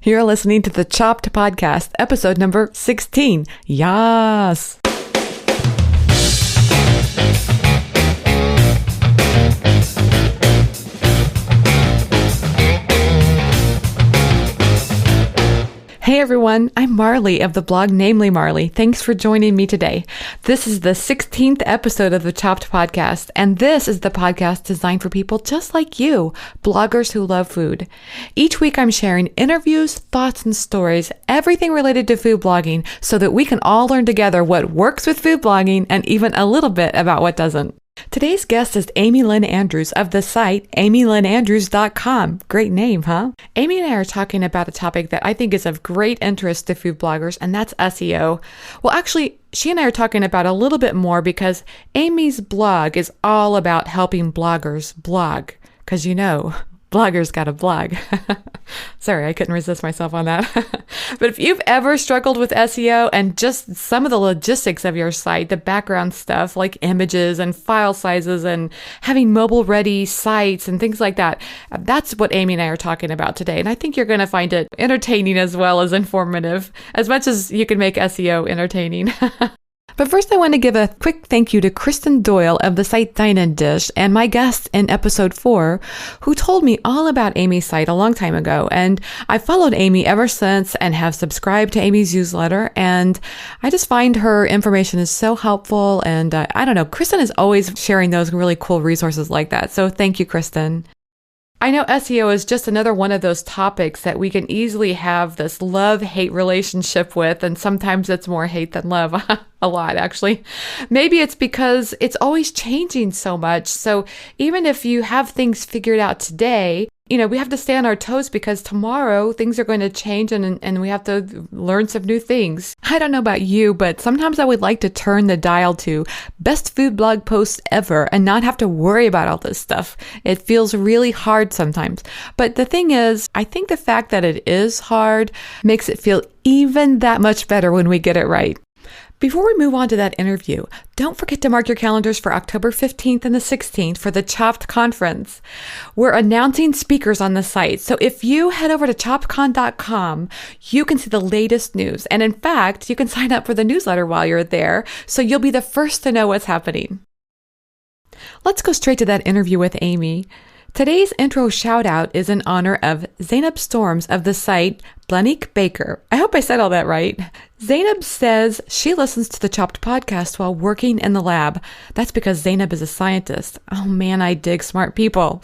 You're listening to the Chopped Podcast, episode number 16. Yas! Hey everyone, I'm Marley of the blog Namely Marley. Thanks for joining me today. This is the 16th episode of the Chopped Podcast, and this is the podcast designed for people just like you, bloggers who love food. Each week I'm sharing interviews, thoughts, and stories, everything related to food blogging, so that we can all learn together what works with food blogging and even a little bit about what doesn't. Today's guest is Amy Lynn Andrews of the site amylynandrews.com. Great name, huh? Amy and I are talking about a topic that I think is of great interest to food bloggers, and that's SEO. Well, actually, she and I are talking about a little bit more because Amy's blog is all about helping bloggers blog. Because bloggers got a blog. Sorry, I couldn't resist myself on that. But if you've ever struggled with SEO and just some of the logistics of your site, the background stuff like images and file sizes and having mobile ready sites and things like that, that's what Amy and I are talking about today. And I think you're going to find it entertaining as well as informative, as much as you can make SEO entertaining. But first, I want to give a quick thank you to Kristen Doyle of the site Dine and Dish and my guest in episode 4, who told me all about Amy's site a long time ago. And I followed Amy ever since and have subscribed to Amy's newsletter. And I just find her information is so helpful. And I don't know, Kristen is always sharing those really cool resources like that. So thank you, Kristen. I know SEO is just another one of those topics that we can easily have this love-hate relationship with, and sometimes it's more hate than love, a lot actually. Maybe it's because it's always changing so much, so even if you have things figured out today, we have to stay on our toes because tomorrow things are going to change and we have to learn some new things. I don't know about you, but sometimes I would like to turn the dial to best food blog posts ever and not have to worry about all this stuff. It feels really hard sometimes. But the thing is, I think the fact that it is hard makes it feel even that much better when we get it right. Before we move on to that interview, don't forget to mark your calendars for October 15th and the 16th for the Chopped Conference. We're announcing speakers on the site, so if you head over to choppedcon.com, you can see the latest news. And in fact, you can sign up for the newsletter while you're there, so you'll be the first to know what's happening. Let's go straight to that interview with Amy. Today's intro shout out is in honor of Zainab Storms of the site Blanique Baker. I hope I said all that right. Zainab says she listens to the Chopped Podcast while working in the lab. That's because Zainab is a scientist. Oh man, I dig smart people.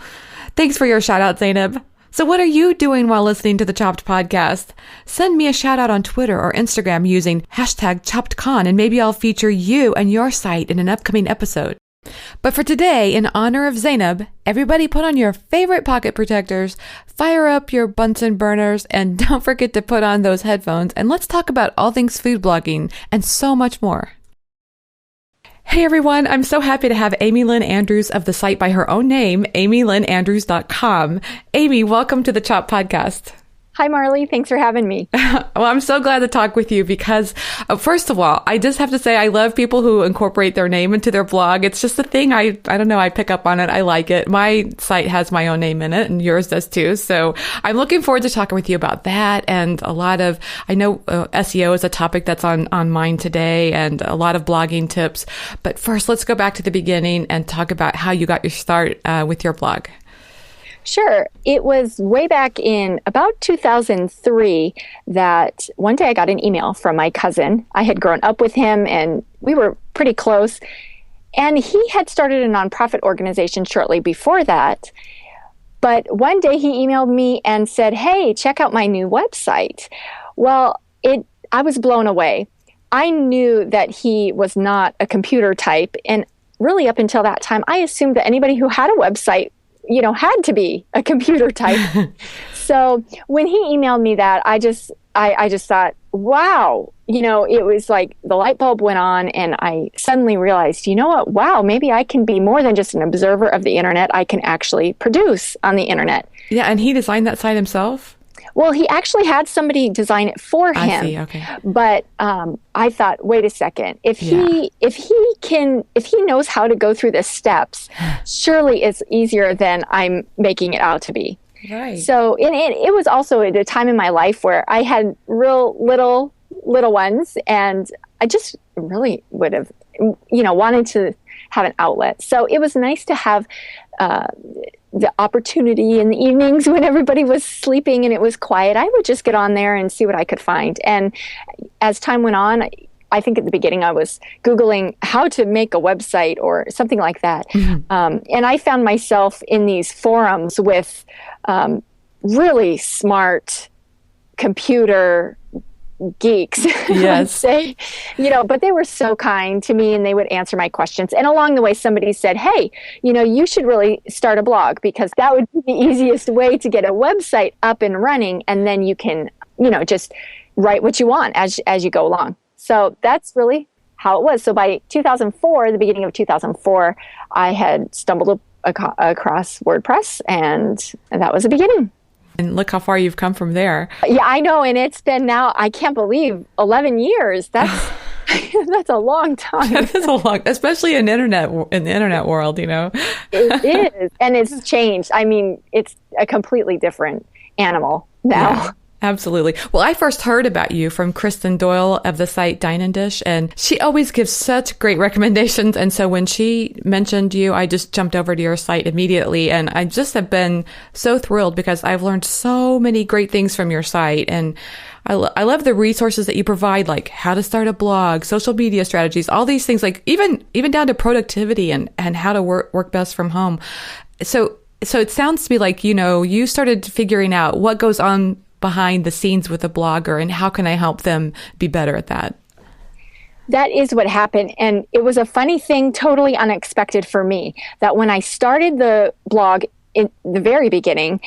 Thanks for your shout out, Zainab. So what are you doing while listening to the Chopped Podcast? Send me a shout out on Twitter or Instagram using #ChoppedCon, and maybe I'll feature you and your site in an upcoming episode. But for today, in honor of Zainab, everybody put on your favorite pocket protectors, fire up your Bunsen burners, and don't forget to put on those headphones, and let's talk about all things food blogging and so much more. Hey everyone, I'm so happy to have Amy Lynn Andrews of the site by her own name, amylynandrews.com. Amy, welcome to the Chop Podcast. Hi, Marley. Thanks for having me. Well, I'm so glad to talk with you because, first of all, I just have to say I love people who incorporate their name into their blog. It's just a thing. I don't know. I pick up on it. I like it. My site has my own name in it and yours does too. So I'm looking forward to talking with you about that. And I know SEO is a topic that's on mine today and a lot of blogging tips. But first, let's go back to the beginning and talk about how you got your start with your blog. Sure. It was way back in about 2003 that one day I got an email from my cousin. I had grown up with him and we were pretty close. And he had started a nonprofit organization shortly before that. But one day he emailed me and said, "Hey, check out my new website." Well, I was blown away. I knew that he was not a computer type. And really up until that time, I assumed that anybody who had a website had to be a computer type. So when he emailed me that, I just thought, wow, it was like the light bulb went on and I suddenly realized, you know what? Wow, maybe I can be more than just an observer of the internet. I can actually produce on the internet. Yeah. And he designed that site himself? Well, he actually had somebody design it for him. I see. Okay. But I thought, wait a second. If he knows how to go through the steps, surely it's easier than I'm making it out to be. Right. So it was also at a time in my life where I had real little ones, and I just really would have, wanted to have an outlet. So it was nice to have the opportunity in the evenings when everybody was sleeping and it was quiet. I would just get on there and see what I could find. And as time went on, I think at the beginning I was Googling how to make a website or something like that. Mm-hmm. And I found myself in these forums with really smart computer geeks, yes. say, but they were so kind to me and they would answer my questions. And along the way, somebody said, hey, you should really start a blog because that would be the easiest way to get a website up and running. And then you can, just write what you want as you go along. So that's really how it was. So by 2004, the beginning of 2004, I had stumbled across WordPress, and that was the beginning. And look how far you've come from there. Yeah, I know. And it's been now, I can't believe, 11 years. That's that's a long time. That is a long, especially in the internet world, It is. And it's changed. I mean, it's a completely different animal now. Yeah. Absolutely. Well, I first heard about you from Kristen Doyle of the site Dine and Dish, and she always gives such great recommendations. And so when she mentioned you, I just jumped over to your site immediately. And I just have been so thrilled because I've learned so many great things from your site. And I love the resources that you provide, like how to start a blog, social media strategies, all these things, like even down to productivity and how to work best from home. So it sounds to me like, you started figuring out what goes on behind the scenes with a blogger and how can I help them be better at that? That is what happened. And it was a funny thing, totally unexpected for me, that when I started the blog in the very beginning,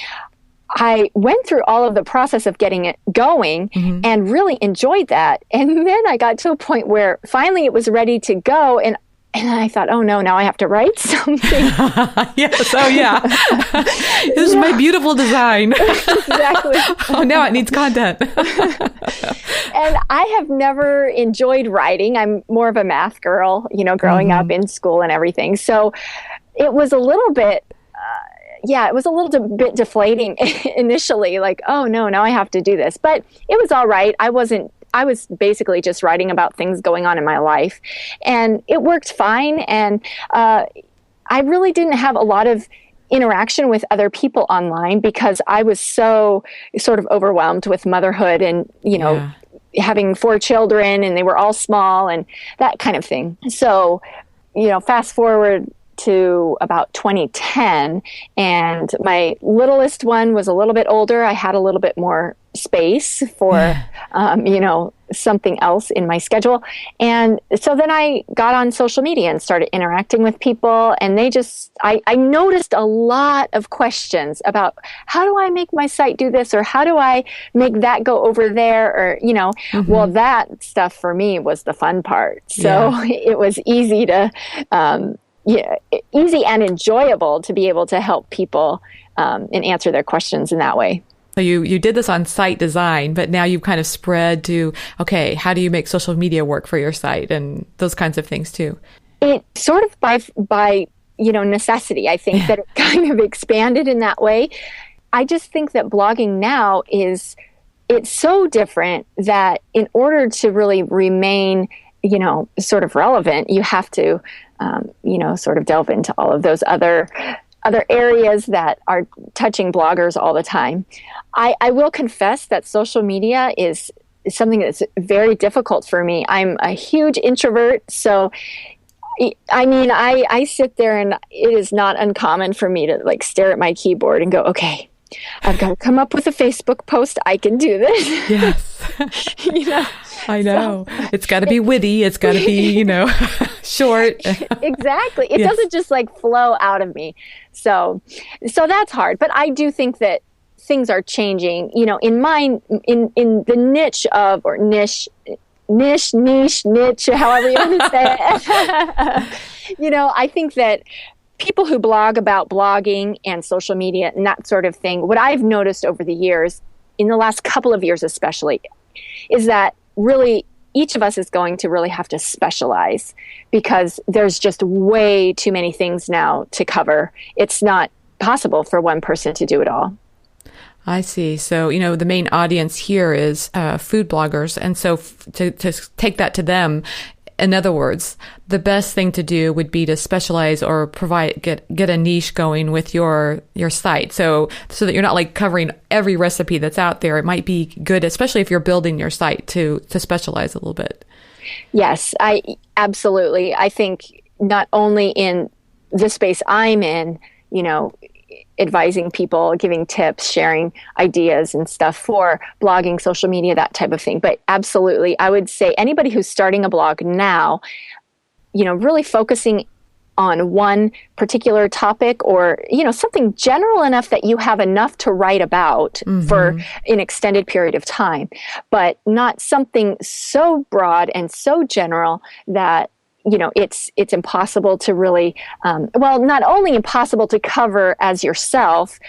I went through all of the process of getting it going mm-hmm. and really enjoyed that. And then I got to a point where finally it was ready to go. And I thought, oh no, now I have to write something. Yes, oh yeah. This is my beautiful design. Exactly. Oh, now it needs content. And I have never enjoyed writing. I'm more of a math girl, growing mm-hmm. up in school and everything. So it was a little bit, bit deflating initially, like, oh no, now I have to do this. But it was all right. I was basically just writing about things going on in my life, and it worked fine. And I really didn't have a lot of interaction with other people online because I was so sort of overwhelmed with motherhood and, having 4 children, and they were all small and that kind of thing. So, fast forward to about 2010, and my littlest one was a little bit older. I had a little bit more space for, something else in my schedule. And so then I got on social media and started interacting with people, and I noticed a lot of questions about how do I make my site do this, or how do I make that go over there, or, mm-hmm. well, that stuff for me was the fun part. So it was easy to, easy and enjoyable to be able to help people and answer their questions in that way. So you did this on site design, but now you've kind of spread to, okay, how do you make social media work for your site and those kinds of things too? It sort of by necessity, I think that it kind of expanded in that way. I just think that blogging now it's so different that in order to really remain, sort of relevant, you have to, sort of delve into all of those other areas that are touching bloggers all the time. I will confess that social media is something that's very difficult for me. I'm a huge introvert, so I sit there and it is not uncommon for me to stare at my keyboard and go, okay, I've got to come up with a Facebook post. I can do this. Yes. I know. So, it's got to be witty. It's got to be, short. Exactly. It doesn't just flow out of me. So that's hard. But I do think that things are changing, in the niche of, or niche, however you want to say it. I think that people who blog about blogging and social media and that sort of thing, what I've noticed over the years, in the last couple of years especially, is that really each of us is going to really have to specialize because there's just way too many things now to cover. It's not possible for one person to do it all. I see. So, the main audience here is food bloggers. And so to take that to them, in other words, the best thing to do would be to specialize or get a niche going with your site. So that you're not like covering every recipe that's out there. It might be good, especially if you're building your site, to specialize a little bit. Yes, absolutely. I think not only in the space I'm in, advising people, giving tips, sharing ideas and stuff for blogging, social media, that type of thing. But absolutely, I would say anybody who's starting a blog now, really focusing on one particular topic or, something general enough that you have enough to write about for an extended period of time, but not something so broad and so general that it's impossible to really, not only impossible to cover as yourself,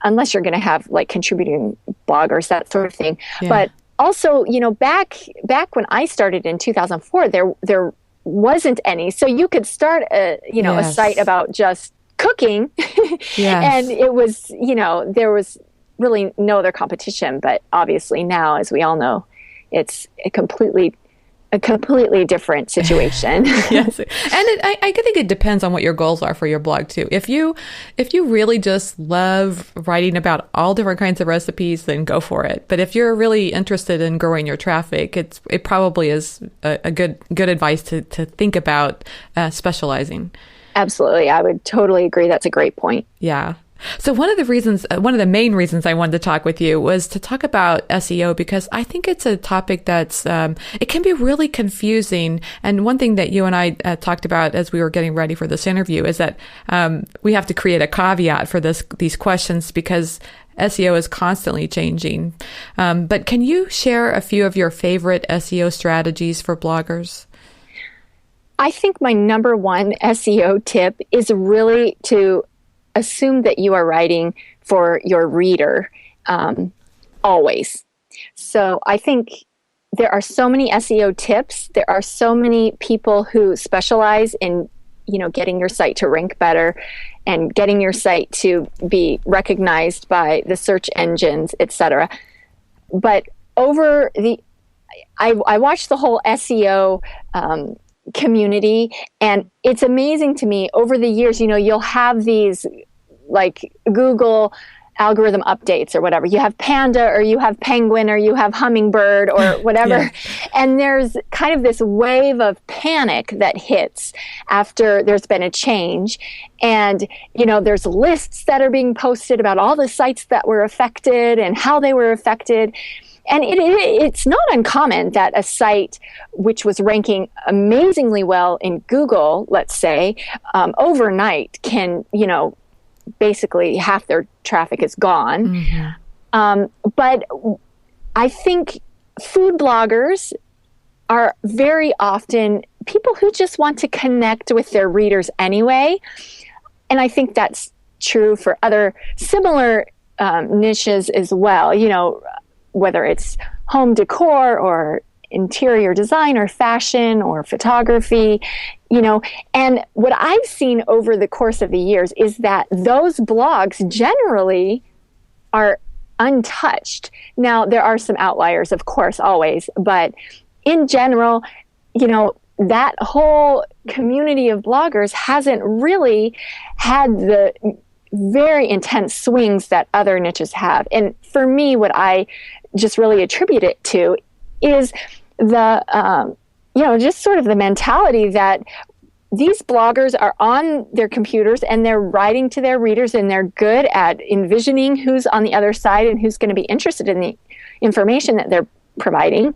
unless you're going to have like contributing bloggers, that sort of thing. Yeah. But also, back when I started in 2004, there wasn't any. So you could start a site about just cooking and it was, there was really no other competition. But obviously now, as we all know, it's a completely different situation. Yes. And I think it depends on what your goals are for your blog too. If you really just love writing about all different kinds of recipes, then go for it. But if you're really interested in growing your traffic, it probably is a good advice to think about specializing. Absolutely. I would totally agree. That's a great point. Yeah. So one of the main reasons I wanted to talk with you was to talk about SEO, because I think it's a topic that's, it can be really confusing. And one thing that you and I talked about as we were getting ready for this interview is that we have to create a caveat for these questions because SEO is constantly changing. But can you share a few of your favorite SEO strategies for bloggers? I think my number one SEO tip is really to assume that you are writing for your reader always. So I think there are so many SEO tips. There are so many people who specialize in, getting your site to rank better and getting your site to be recognized by the search engines, etc. But I watched the whole SEO community, and it's amazing to me over the years, you'll have these like Google algorithm updates or whatever. You have Panda or you have Penguin or you have Hummingbird or whatever. Yeah. And there's kind of this wave of panic that hits after there's been a change. And, there's lists that are being posted about all the sites that were affected and how they were affected. And it's not uncommon that a site which was ranking amazingly well in Google, let's say, overnight can, basically half their traffic is gone. Mm-hmm. But I think food bloggers are very often people who just want to connect with their readers anyway. And I think that's true for other similar niches as well, whether it's home decor or interior design or fashion or photography, and what I've seen over the course of the years is that those blogs generally are untouched. Now, there are some outliers, of course, always, but in general, that whole community of bloggers hasn't really had the very intense swings that other niches have. And for me, what I just really attribute it to is the, just sort of the mentality that these bloggers are on their computers and they're writing to their readers and they're good at envisioning who's on the other side and who's going to be interested in the information that they're providing.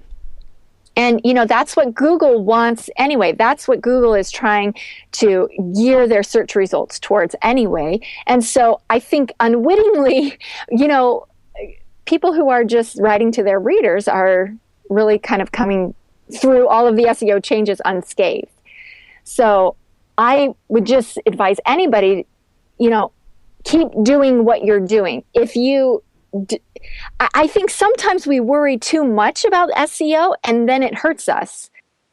And, that's what Google wants anyway. That's what Google is trying to gear their search results towards anyway. And so I think unwittingly, people who are just writing to their readers are really kind of coming through all of the SEO changes unscathed. So I would just advise anybody, keep doing what you're doing. I think sometimes we worry too much about SEO and then it hurts us.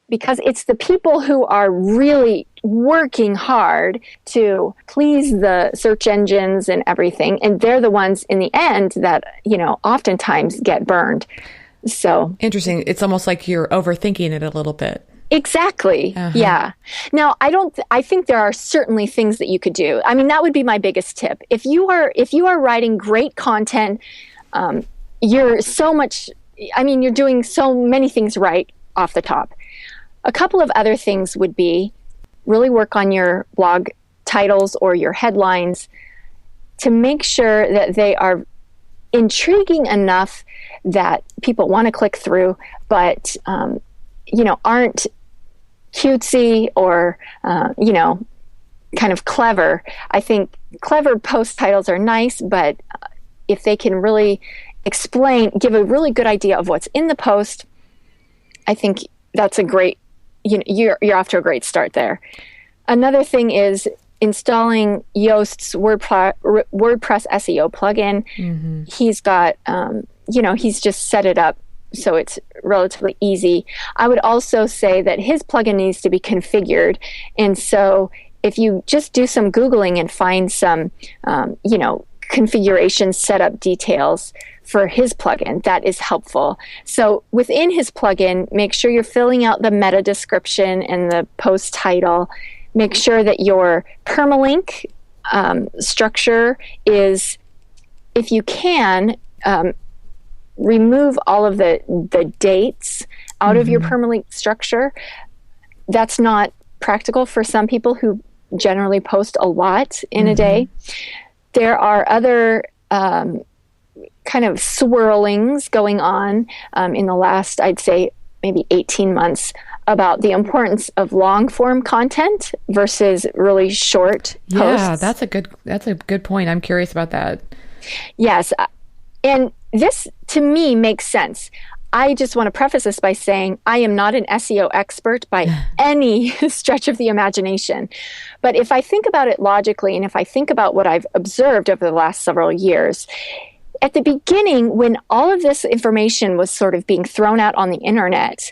because it's the people who are really working hard to please the search engines and everything. And they're the ones in the end that, oftentimes get burned. So interesting. It's almost like you're overthinking it a little bit. Exactly. Yeah. Now, I think there are certainly things that you could do. I mean, that would be my biggest tip. If you are writing great content, you're doing so many things right off the top. A couple of other things would be really work on your blog titles or your headlines to make sure that they are intriguing enough that people want to click through, but aren't cutesy or kind of clever. I think clever post titles are nice, but if they can really give a really good idea of what's in the post, I think that's a great, you're off to a great start there. Another thing is installing Yoast's WordPress SEO plugin. Mm-hmm. He's got, he's just set it up so it's relatively easy. I would also say that his plugin needs to be configured. And so if you just do some Googling and find some, configuration setup details for his plugin, that is helpful. So within his plugin, make sure you're filling out the meta description and the post title. Make sure that your permalink structure is, if you can, remove all of the dates out of your permalink structure. That's not practical for some people who generally post a lot in a day. There are other kind of swirlings going on in the last, I'd say, maybe 18 months about the importance of long form content versus really short posts. Yeah, that's a good point. I'm curious about that. Yes. And this, to me, makes sense. I just want to preface this by saying I am not an SEO expert by any stretch of the imagination. But if I think about it logically, and if I think about what I've observed over the last several years, at the beginning, when all of this information was sort of being thrown out on the internet,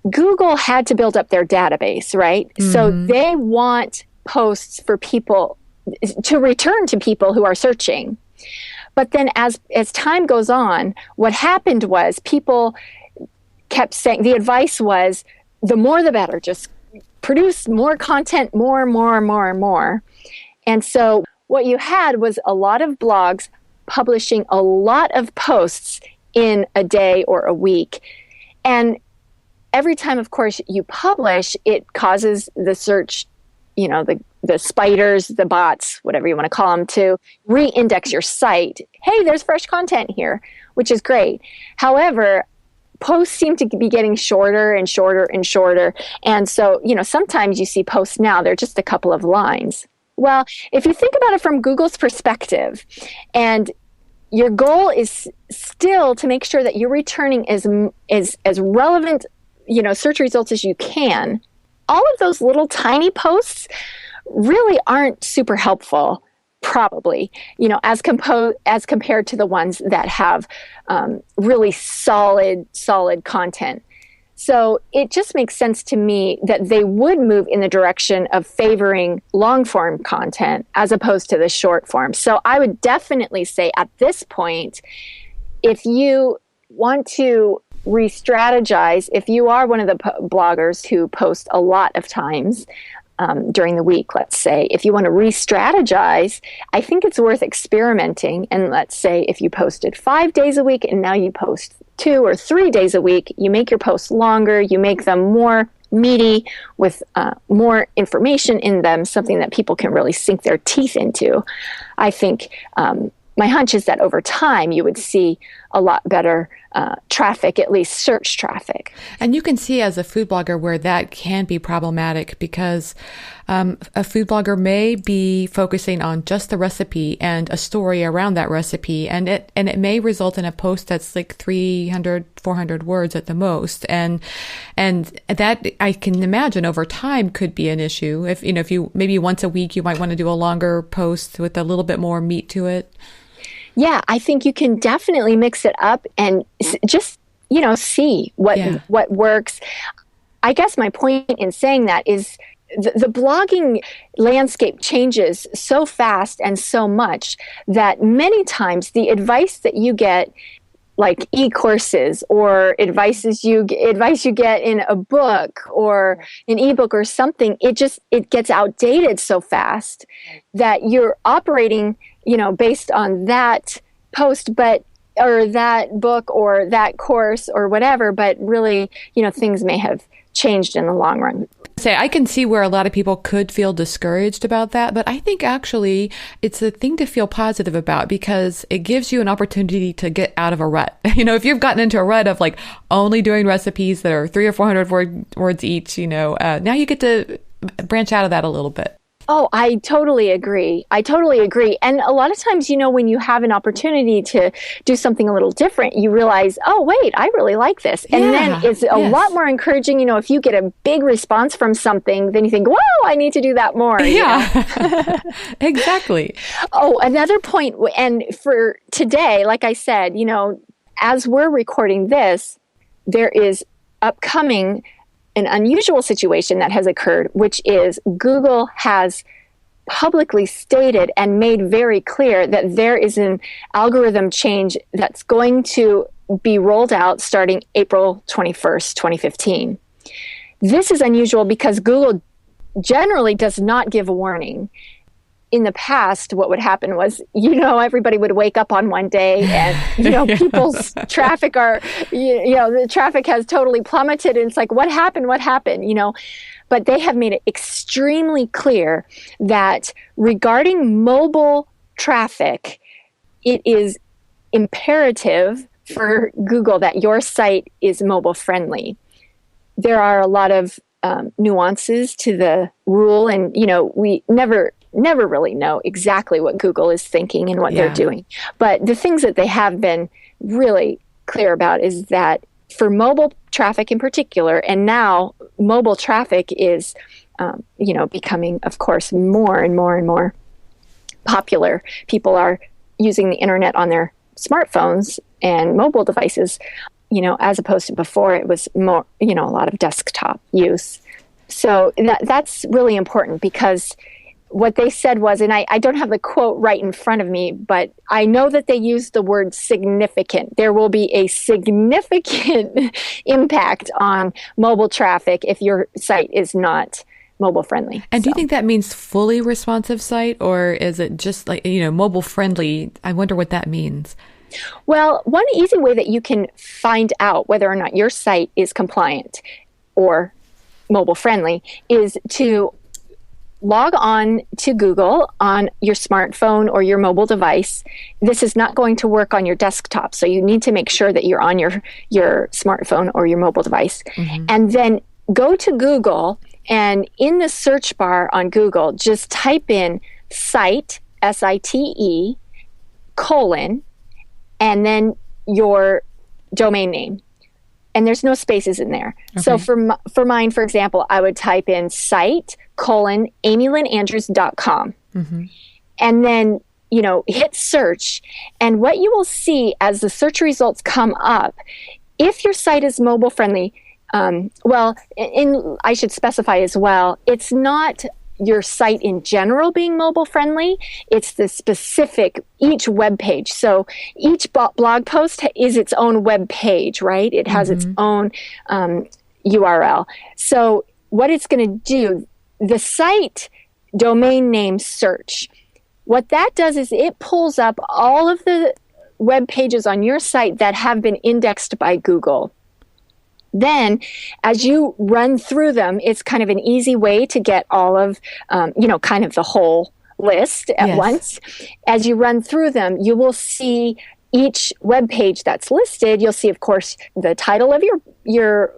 Google had to build up their database, right? Mm-hmm. So they want posts for people to return to people who are searching. But then as time goes on, what happened was people kept saying, the advice was, the more the better, just produce more content, more. And so what you had was a lot of blogs publishing a lot of posts in a day or a week. And every time, of course, you publish, it causes the search, the spiders, the bots, whatever you want to call them, to re-index your site. Hey, there's fresh content here, which is great. However, posts seem to be getting shorter and shorter and shorter. And so, sometimes you see posts now, they're just a couple of lines. Well, if you think about it from Google's perspective, and your goal is still to make sure that you're returning as relevant, search results as you can, all of those little tiny posts really aren't super helpful, probably, as compared to the ones that have really solid content. So it just makes sense to me that they would move in the direction of favoring long form content as opposed to the short form. So I would definitely say at this point, if you want to re-strategize, if you are one of the bloggers who post a lot of times during the week, let's say, if you want to re-strategize, I think it's worth experimenting. And let's say if you posted 5 days a week and now you post 2 or 3 days a week, you make your posts longer, you make them more meaty with more information in them, something that people can really sink their teeth into. I think my hunch is that over time you would see a lot better traffic, at least search traffic. And you can see as a food blogger where that can be problematic because a food blogger may be focusing on just the recipe and a story around that recipe. And it may result in a post that's like 300, 400 words at the most. And that I can imagine over time could be an issue. If you maybe once a week, you might want to do a longer post with a little bit more meat to it. Yeah, I think you can definitely mix it up and just, see what works. I guess my point in saying that is the blogging landscape changes so fast and so much that many times the advice that you get, like e-courses or advice you get in a book or an ebook or something, it gets outdated so fast that you're operating, based on that post, or that book or that course or whatever, but really, things may have changed in the long run. I can see where a lot of people could feel discouraged about that, but I think actually it's a thing to feel positive about because it gives you an opportunity to get out of a rut. If you've gotten into a rut of like only doing recipes that are 300 or 400 words each, now you get to branch out of that a little bit. Oh, I totally agree. And a lot of times, when you have an opportunity to do something a little different, you realize, oh, wait, I really like this. And then it's a lot more encouraging. If you get a big response from something, then you think, whoa, I need to do that more. Yeah, exactly. Oh, another point. And for today, like I said, as we're recording this, there is upcoming an unusual situation that has occurred, which is Google has publicly stated and made very clear that there is an algorithm change that's going to be rolled out starting April 21st, 2015. This is unusual because Google generally does not give a warning. In the past, what would happen was, everybody would wake up on one day and, people's traffic the traffic has totally plummeted. And it's like, what happened? But they have made it extremely clear that regarding mobile traffic, it is imperative for Google that your site is mobile friendly. There are a lot of nuances to the rule, and, we never really know exactly what Google is thinking and what they're doing. But the things that they have been really clear about is that for mobile traffic in particular, and now mobile traffic is, becoming, of course, more and more and more popular. People are using the internet on their smartphones and mobile devices, as opposed to before it was more, a lot of desktop use. So that's really important because what they said was, and I don't have the quote right in front of me, but I know that they used the word significant. There will be a significant impact on mobile traffic if your site is not mobile friendly. And do you think that means fully responsive site, or is it just like, mobile friendly? I wonder what that means. Well, one easy way that you can find out whether or not your site is compliant or mobile friendly is to log on to Google on your smartphone or your mobile device. This is not going to work on your desktop, so you need to make sure that you're on your smartphone or your mobile device. Mm-hmm. And then go to Google, and in the search bar on Google, just type in site, SITE, colon, and then your domain name. And there's no spaces in there. Okay. So for mine, for example, I would type in site, colon, amylynnandrews.com. Mm-hmm. And then, hit search. And what you will see as the search results come up, if your site is mobile friendly, I should specify as well, it's not your site in general being mobile friendly, it's the specific, each web page. So each blog post is its own web page, right? It has its own URL. So what it's going to do, the site domain name search, what that does is it pulls up all of the web pages on your site that have been indexed by Google. Then, as you run through them, it's kind of an easy way to get all of, kind of the whole list at once. As you run through them, you will see each web page that's listed. You'll see, of course, the title of your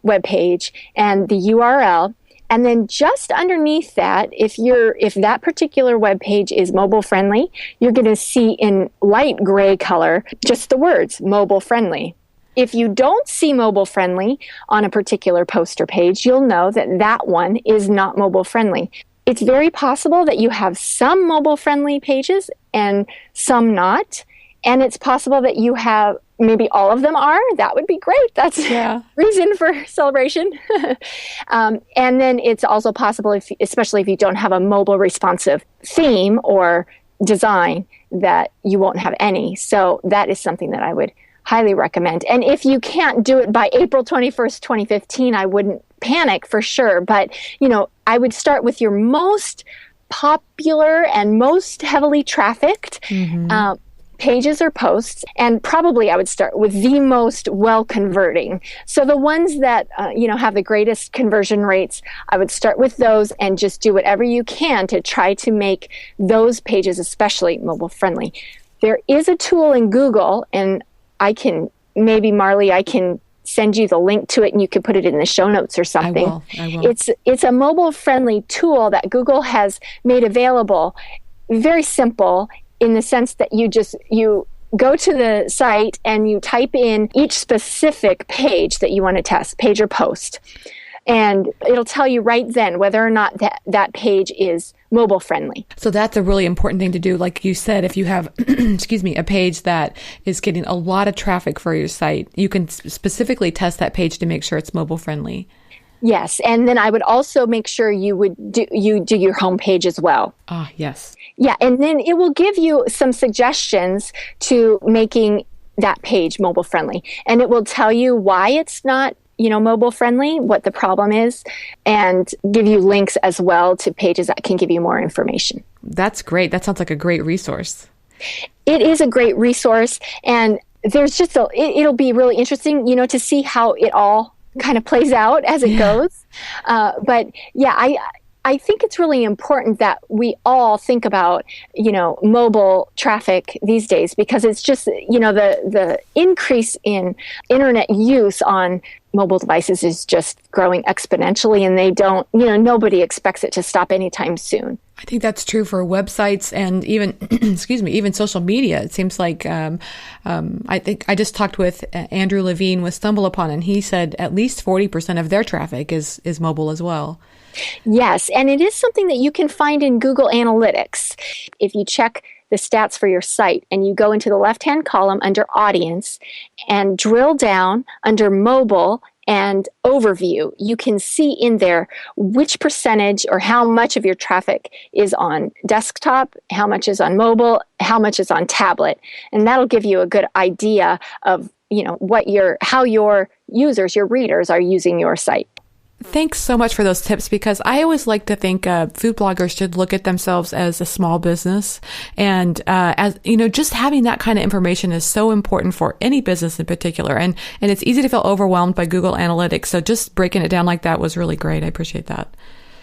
web page and the URL. And then just underneath that, if that particular web page is mobile friendly, you're going to see in light gray color just the words mobile friendly. If you don't see mobile friendly on a particular poster page, you'll know that that one is not mobile friendly. It's very possible that you have some mobile friendly pages and some not. And it's possible that you have, maybe all of them are. That would be great. That's reason for celebration. And then it's also possible, especially if you don't have a mobile responsive theme or design, that you won't have any. So that is something that I would highly recommend. And if you can't do it by April 21st, 2015, I wouldn't panic for sure. But, I would start with your most popular and most heavily trafficked pages or posts. And probably I would start with the most well-converting. So the ones that, have the greatest conversion rates, I would start with those and just do whatever you can to try to make those pages especially mobile friendly. There is a tool in Google, and Marley, I can send you the link to it and you can put it in the show notes or something. I will. It's a mobile friendly tool that Google has made available. Very simple in the sense that you go to the site and you type in each specific page that you want to test, page or post. And it'll tell you right then whether or not that page is mobile friendly. So that's a really important thing to do. Like you said, if you have, a page that is getting a lot of traffic for your site, you can specifically test that page to make sure it's mobile friendly. Yes. And then I would also make sure you do your homepage as well. Ah, yes. Yeah. And then it will give you some suggestions to making that page mobile friendly. And it will tell you why it's not mobile friendly, what the problem is, and give you links as well to pages that can give you more information. That's great. That sounds like a great resource. It is a great resource, and there's just it'll be really interesting, to see how it all kind of plays out as it goes. But yeah, I think it's really important that we all think about, mobile traffic these days, because it's just, the increase in internet use on mobile devices is just growing exponentially, and nobody expects it to stop anytime soon. I think that's true for websites and even, even social media. It seems like, I think I just talked with Andrew Levine with StumbleUpon, and he said at least 40% of their traffic is mobile as well. Yes, and it is something that you can find in Google Analytics. If you check the stats for your site and you go into the left-hand column under Audience and drill down under Mobile and Overview, you can see in there which percentage or how much of your traffic is on desktop, how much is on mobile, how much is on tablet. And that'll give you a good idea of, how your users, your readers are using your site. Thanks so much for those tips, because I always like to think food bloggers should look at themselves as a small business. And as just having that kind of information is so important for any business in particular. And it's easy to feel overwhelmed by Google Analytics. So just breaking it down like that was really great. I appreciate that.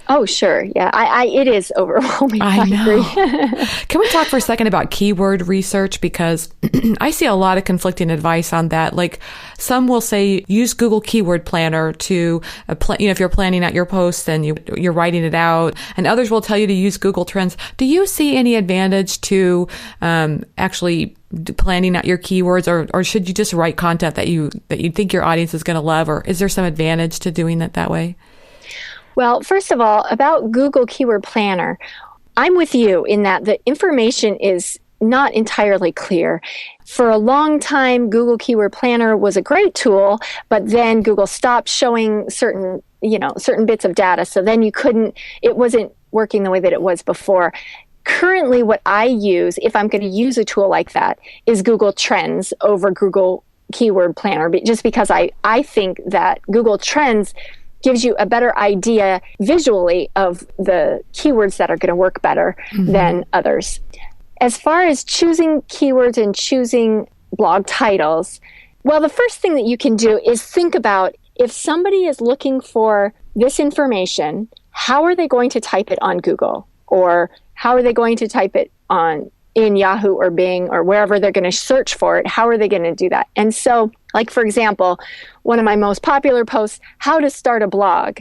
Oh, sure. Yeah, it is overwhelming. I know. Agree. Can we talk for a second about keyword research? Because I see a lot of conflicting advice on that. Like some will say use Google Keyword Planner to, if you're planning out your posts and you're writing it out, and others will tell you to use Google Trends. Do you see any advantage to actually planning out your keywords, or should you just write content that you think your audience is going to love, or is there some advantage to doing it that way? Well, first of all, about Google Keyword Planner, I'm with you in that the information is not entirely clear. For a long time, Google Keyword Planner was a great tool, but then Google stopped showing certain bits of data. So then it wasn't working the way that it was before. Currently, what I use, if I'm going to use a tool like that, is Google Trends over Google Keyword Planner, just because I think that Google Trends gives you a better idea visually of the keywords that are going to work better than others. As far as choosing keywords and choosing blog titles, well, the first thing that you can do is think about if somebody is looking for this information, how are they going to type it on Google? Or how are they going to type it in Yahoo or Bing or wherever they're going to search for it? How are they going to do that? And so, like, for example, one of my most popular posts, how to start a blog.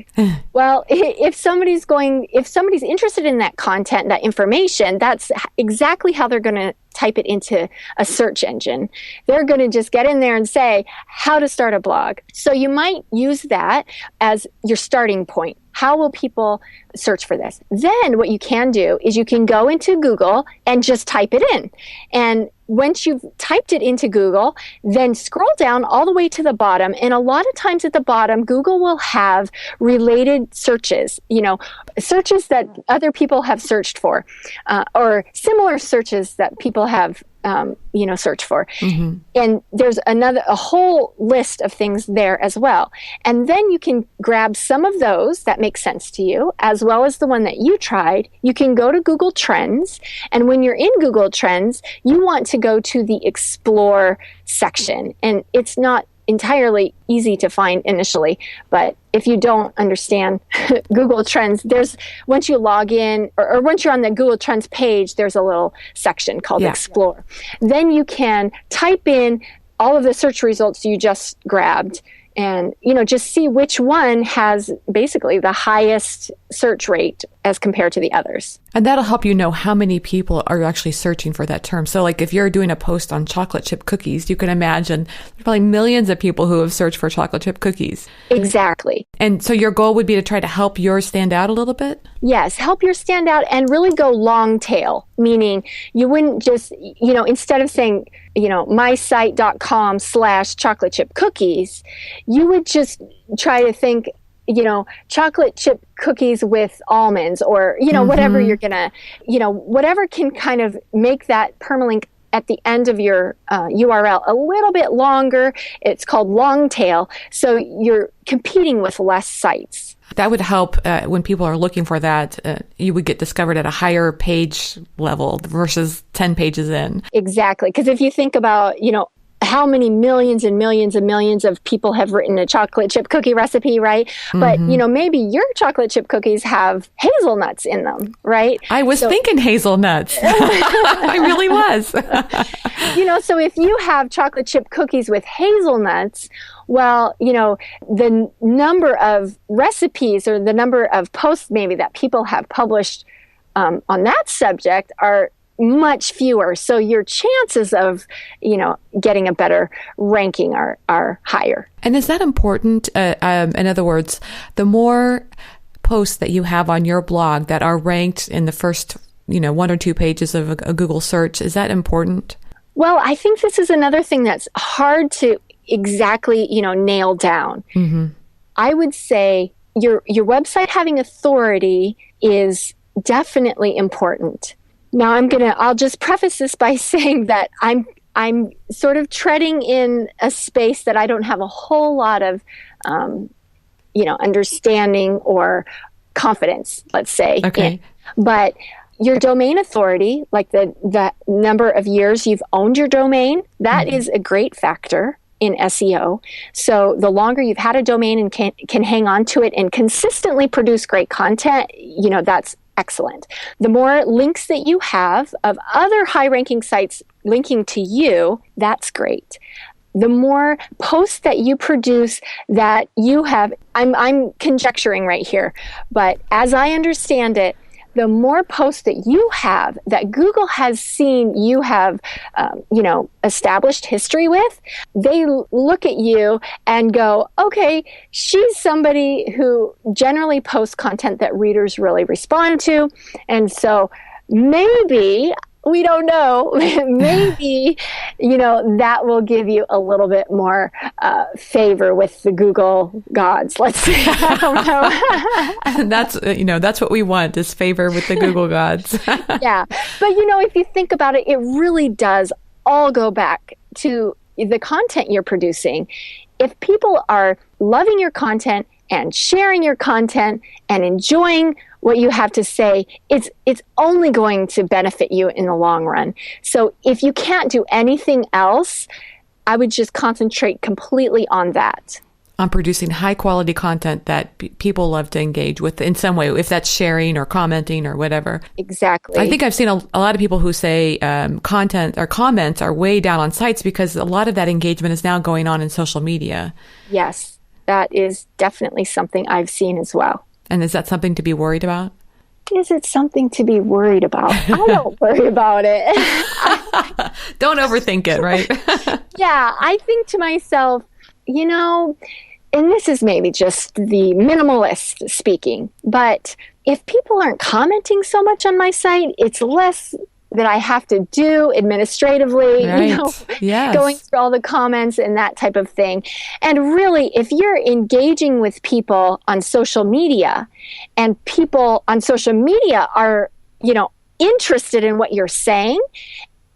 Well, if somebody's interested in that content, that information, that's exactly how they're going to type it into a search engine. They're going to just get in there and say, how to start a blog. So you might use that as your starting point. how will people search for this? Then what you can do is you can go into Google and just type it in. And once you've typed it into Google, then scroll down all the way to the bottom. And a lot of times at the bottom, Google will have related searches, searches that other people have searched for, or similar searches that people have search for. Mm-hmm. And there's a whole list of things there as well. And then you can grab some of those that make sense to you, as well as the one that you tried. You can go to Google Trends. And when you're in Google Trends, you want to go to the Explore section. And it's not entirely easy to find initially, but if you don't understand Google Trends, once you log in or once you're on the Google Trends page, there's a little section called Explore. Then you can type in all of the search results you just grabbed and, just see which one has basically the highest search rate as compared to the others. And that'll help you know how many people are actually searching for that term. So like if you're doing a post on chocolate chip cookies, you can imagine there's probably millions of people who have searched for chocolate chip cookies. Exactly. And so your goal would be to try to help yours stand out a little bit? Yes, help yours stand out and really go long tail, meaning you wouldn't just, instead of saying, mysite.com/chocolate chip cookies, you would just try to think, chocolate chip cookies with almonds or, whatever you're going to, whatever can kind of make that permalink at the end of your URL a little bit longer. It's called long tail. So you're competing with less sites. That would help when people are looking for that. You would get discovered at a higher page level versus 10 pages in. Exactly. Because if you think about, how many millions and millions and millions of people have written a chocolate chip cookie recipe, right? But, maybe your chocolate chip cookies have hazelnuts in them, right? I was thinking hazelnuts. I really was. So if you have chocolate chip cookies with hazelnuts, well, the number of recipes or the number of posts maybe that people have published on that subject are much fewer. So your chances of, getting a better ranking are higher. And is that important? In other words, the more posts that you have on your blog that are ranked in the first, 1 or 2 pages of a Google search, is that important? Well, I think this is another thing that's hard to exactly, nail down. Mm-hmm. I would say your website having authority is definitely important. Now I'll just preface this by saying that I'm sort of treading in a space that I don't have a whole lot of, understanding or confidence, let's say. Okay. In. But your domain authority, like the number of years you've owned your domain, that is a great factor in SEO. So the longer you've had a domain and can hang on to it and consistently produce great content, that's excellent. The more links that you have of other high-ranking sites linking to you, that's great. The more posts that you produce that you have, I'm conjecturing right here, but as I understand it, the more posts that you have that Google has seen you have, established history with, they look at you and go, okay, she's somebody who generally posts content that readers really respond to. And so maybe, we don't know, maybe, that will give you a little bit more favor with the Google gods, let's say. I don't know. And that's what we want, is favor with the Google gods. Yeah. But, if you think about it, it really does all go back to the content you're producing. If people are loving your content and sharing your content and enjoying what you have to say, it's only going to benefit you in the long run. So if you can't do anything else, I would just concentrate completely on that. On producing high quality content that people love to engage with in some way, if that's sharing or commenting or whatever. Exactly. I think I've seen a lot of people who say content or comments are way down on sites because a lot of that engagement is now going on in social media. Yes, that is definitely something I've seen as well. And is that something to be worried about? Is it something to be worried about? I don't worry about it. Don't overthink it, right? Yeah, I think to myself, and this is maybe just the minimalist speaking, but if people aren't commenting so much on my site, it's less that I have to do administratively, right. Yes. Going through all the comments and that type of thing. And really, if you're engaging with people on social media and people on social media are, interested in what you're saying,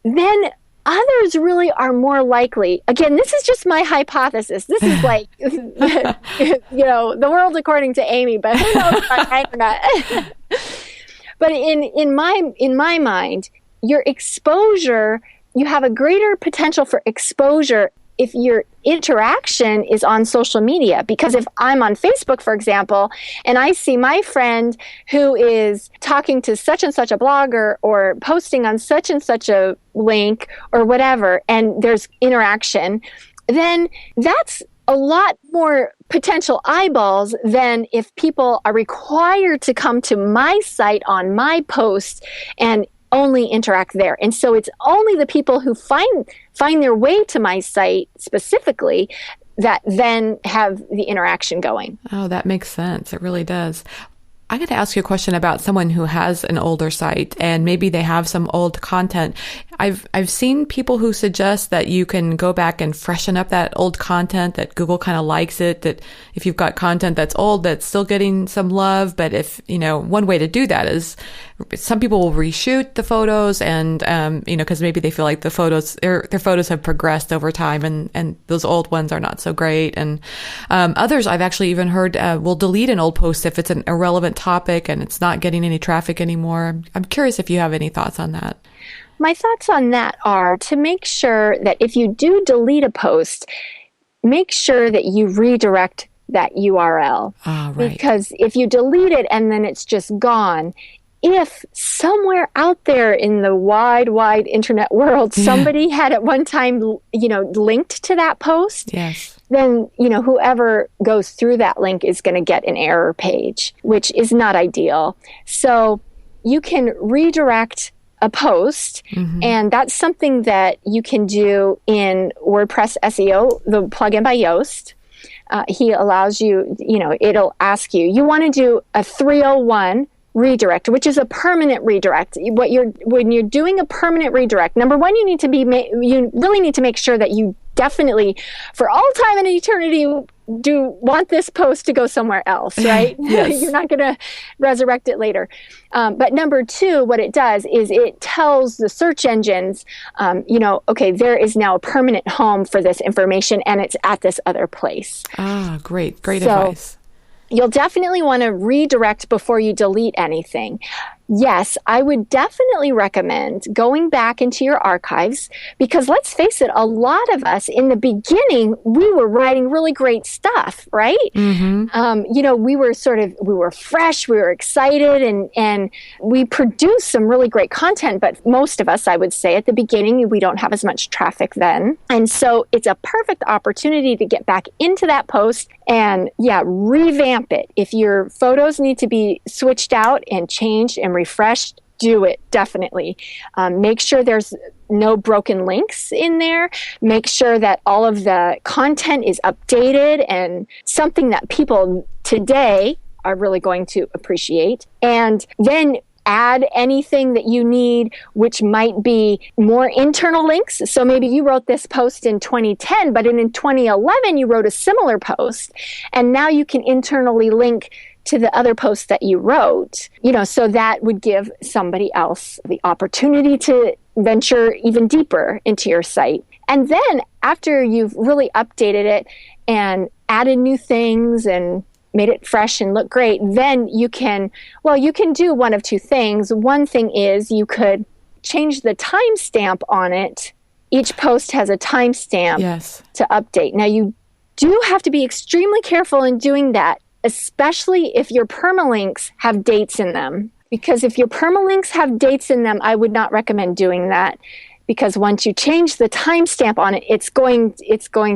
then others really are more likely. Again, this is just my hypothesis. This is like, the world according to Amy, but who knows if I'm right or not. But in my mind, your exposure, you have a greater potential for exposure if your interaction is on social media. Because if I'm on Facebook, for example, and I see my friend who is talking to such and such a blogger or posting on such and such a link or whatever, and there's interaction, then that's a lot more potential eyeballs than if people are required to come to my site on my post and only interact there. And so it's only the people who find their way to my site specifically that then have the interaction going. Oh, that makes sense. It really does. I got to ask you a question about someone who has an older site and maybe they have some old content. I've seen people who suggest that you can go back and freshen up that old content, that Google kind of likes it, that if you've got content that's old, that's still getting some love. But if, one way to do that is some people will reshoot the photos and, because maybe they feel like the photos, their photos have progressed over time and those old ones are not so great. And others I've actually even heard will delete an old post if it's an irrelevant topic and it's not getting any traffic anymore. I'm curious if you have any thoughts on that. My thoughts on that are to make sure that if you do delete a post, make sure that you redirect that URL. Right. Because if you delete it and then it's just gone, if somewhere out there in the wide internet world, somebody had at one time, linked to that post, yes, then, whoever goes through that link is going to get an error page, which is not ideal. So you can redirect a post, and that's something that you can do in WordPress SEO, the plugin by Yoast. He allows you, it'll ask you want to do a 301 redirect, which is a permanent redirect. When you're doing a permanent redirect, number one, you really need to make sure that you definitely, for all time and eternity, do want this post to go somewhere else, right? Yes. You're not going to resurrect it later. But number two, what it does is it tells the search engines, okay, there is now a permanent home for this information and it's at this other place. Great advice. You'll definitely want to redirect before you delete anything. Yes, I would definitely recommend going back into your archives because let's face it, a lot of us in the beginning, we were writing really great stuff, right? We were fresh, we were excited and we produced some really great content, but most of us, I would say at the beginning, we don't have as much traffic then. And so it's a perfect opportunity to get back into that post and revamp it. If your photos need to be switched out and changed and refreshed, do it, definitely. Make sure there's no broken links in there. Make sure that all of the content is updated and something that people today are really going to appreciate. And then add anything that you need, which might be more internal links. So maybe you wrote this post in 2010, but in 2011, you wrote a similar post. And now you can internally link to the other posts that you wrote, so that would give somebody else the opportunity to venture even deeper into your site. And then after you've really updated it and added new things and made it fresh and look great, then you can do one of two things. One thing is you could change the timestamp on it. Each post has a timestamp to update. Now you do have to be extremely careful in doing that, especially if your permalinks have dates in them. Because if your permalinks have dates in them, I would not recommend doing that. Because once you change the timestamp on it, it's going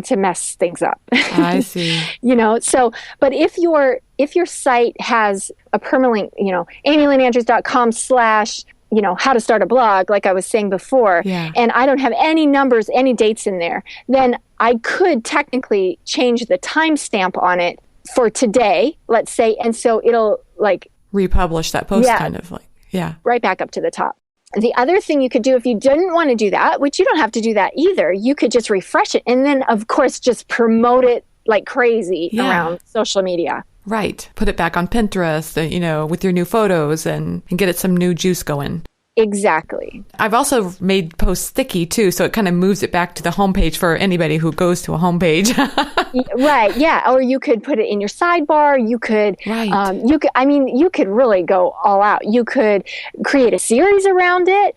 to mess things up. I see. But if your site has a permalink, amylynnandrews.com/ how to start a blog, like I was saying before, and I don't have any numbers, any dates in there, then I could technically change the timestamp on it for today, let's say. And so it'll like republish that post kind of like, right back up to the top. The other thing you could do if you didn't want to do that, which you don't have to do that either, you could just refresh it. And then, of course, just promote it like crazy around social media. Right. Put it back on Pinterest, with your new photos and get it some new juice going. Exactly. I've also made posts sticky too, so it kind of moves it back to the homepage for anybody who goes to a homepage. Right. Yeah. Or you could put it in your sidebar. You could, you could really go all out. You could create a series around it.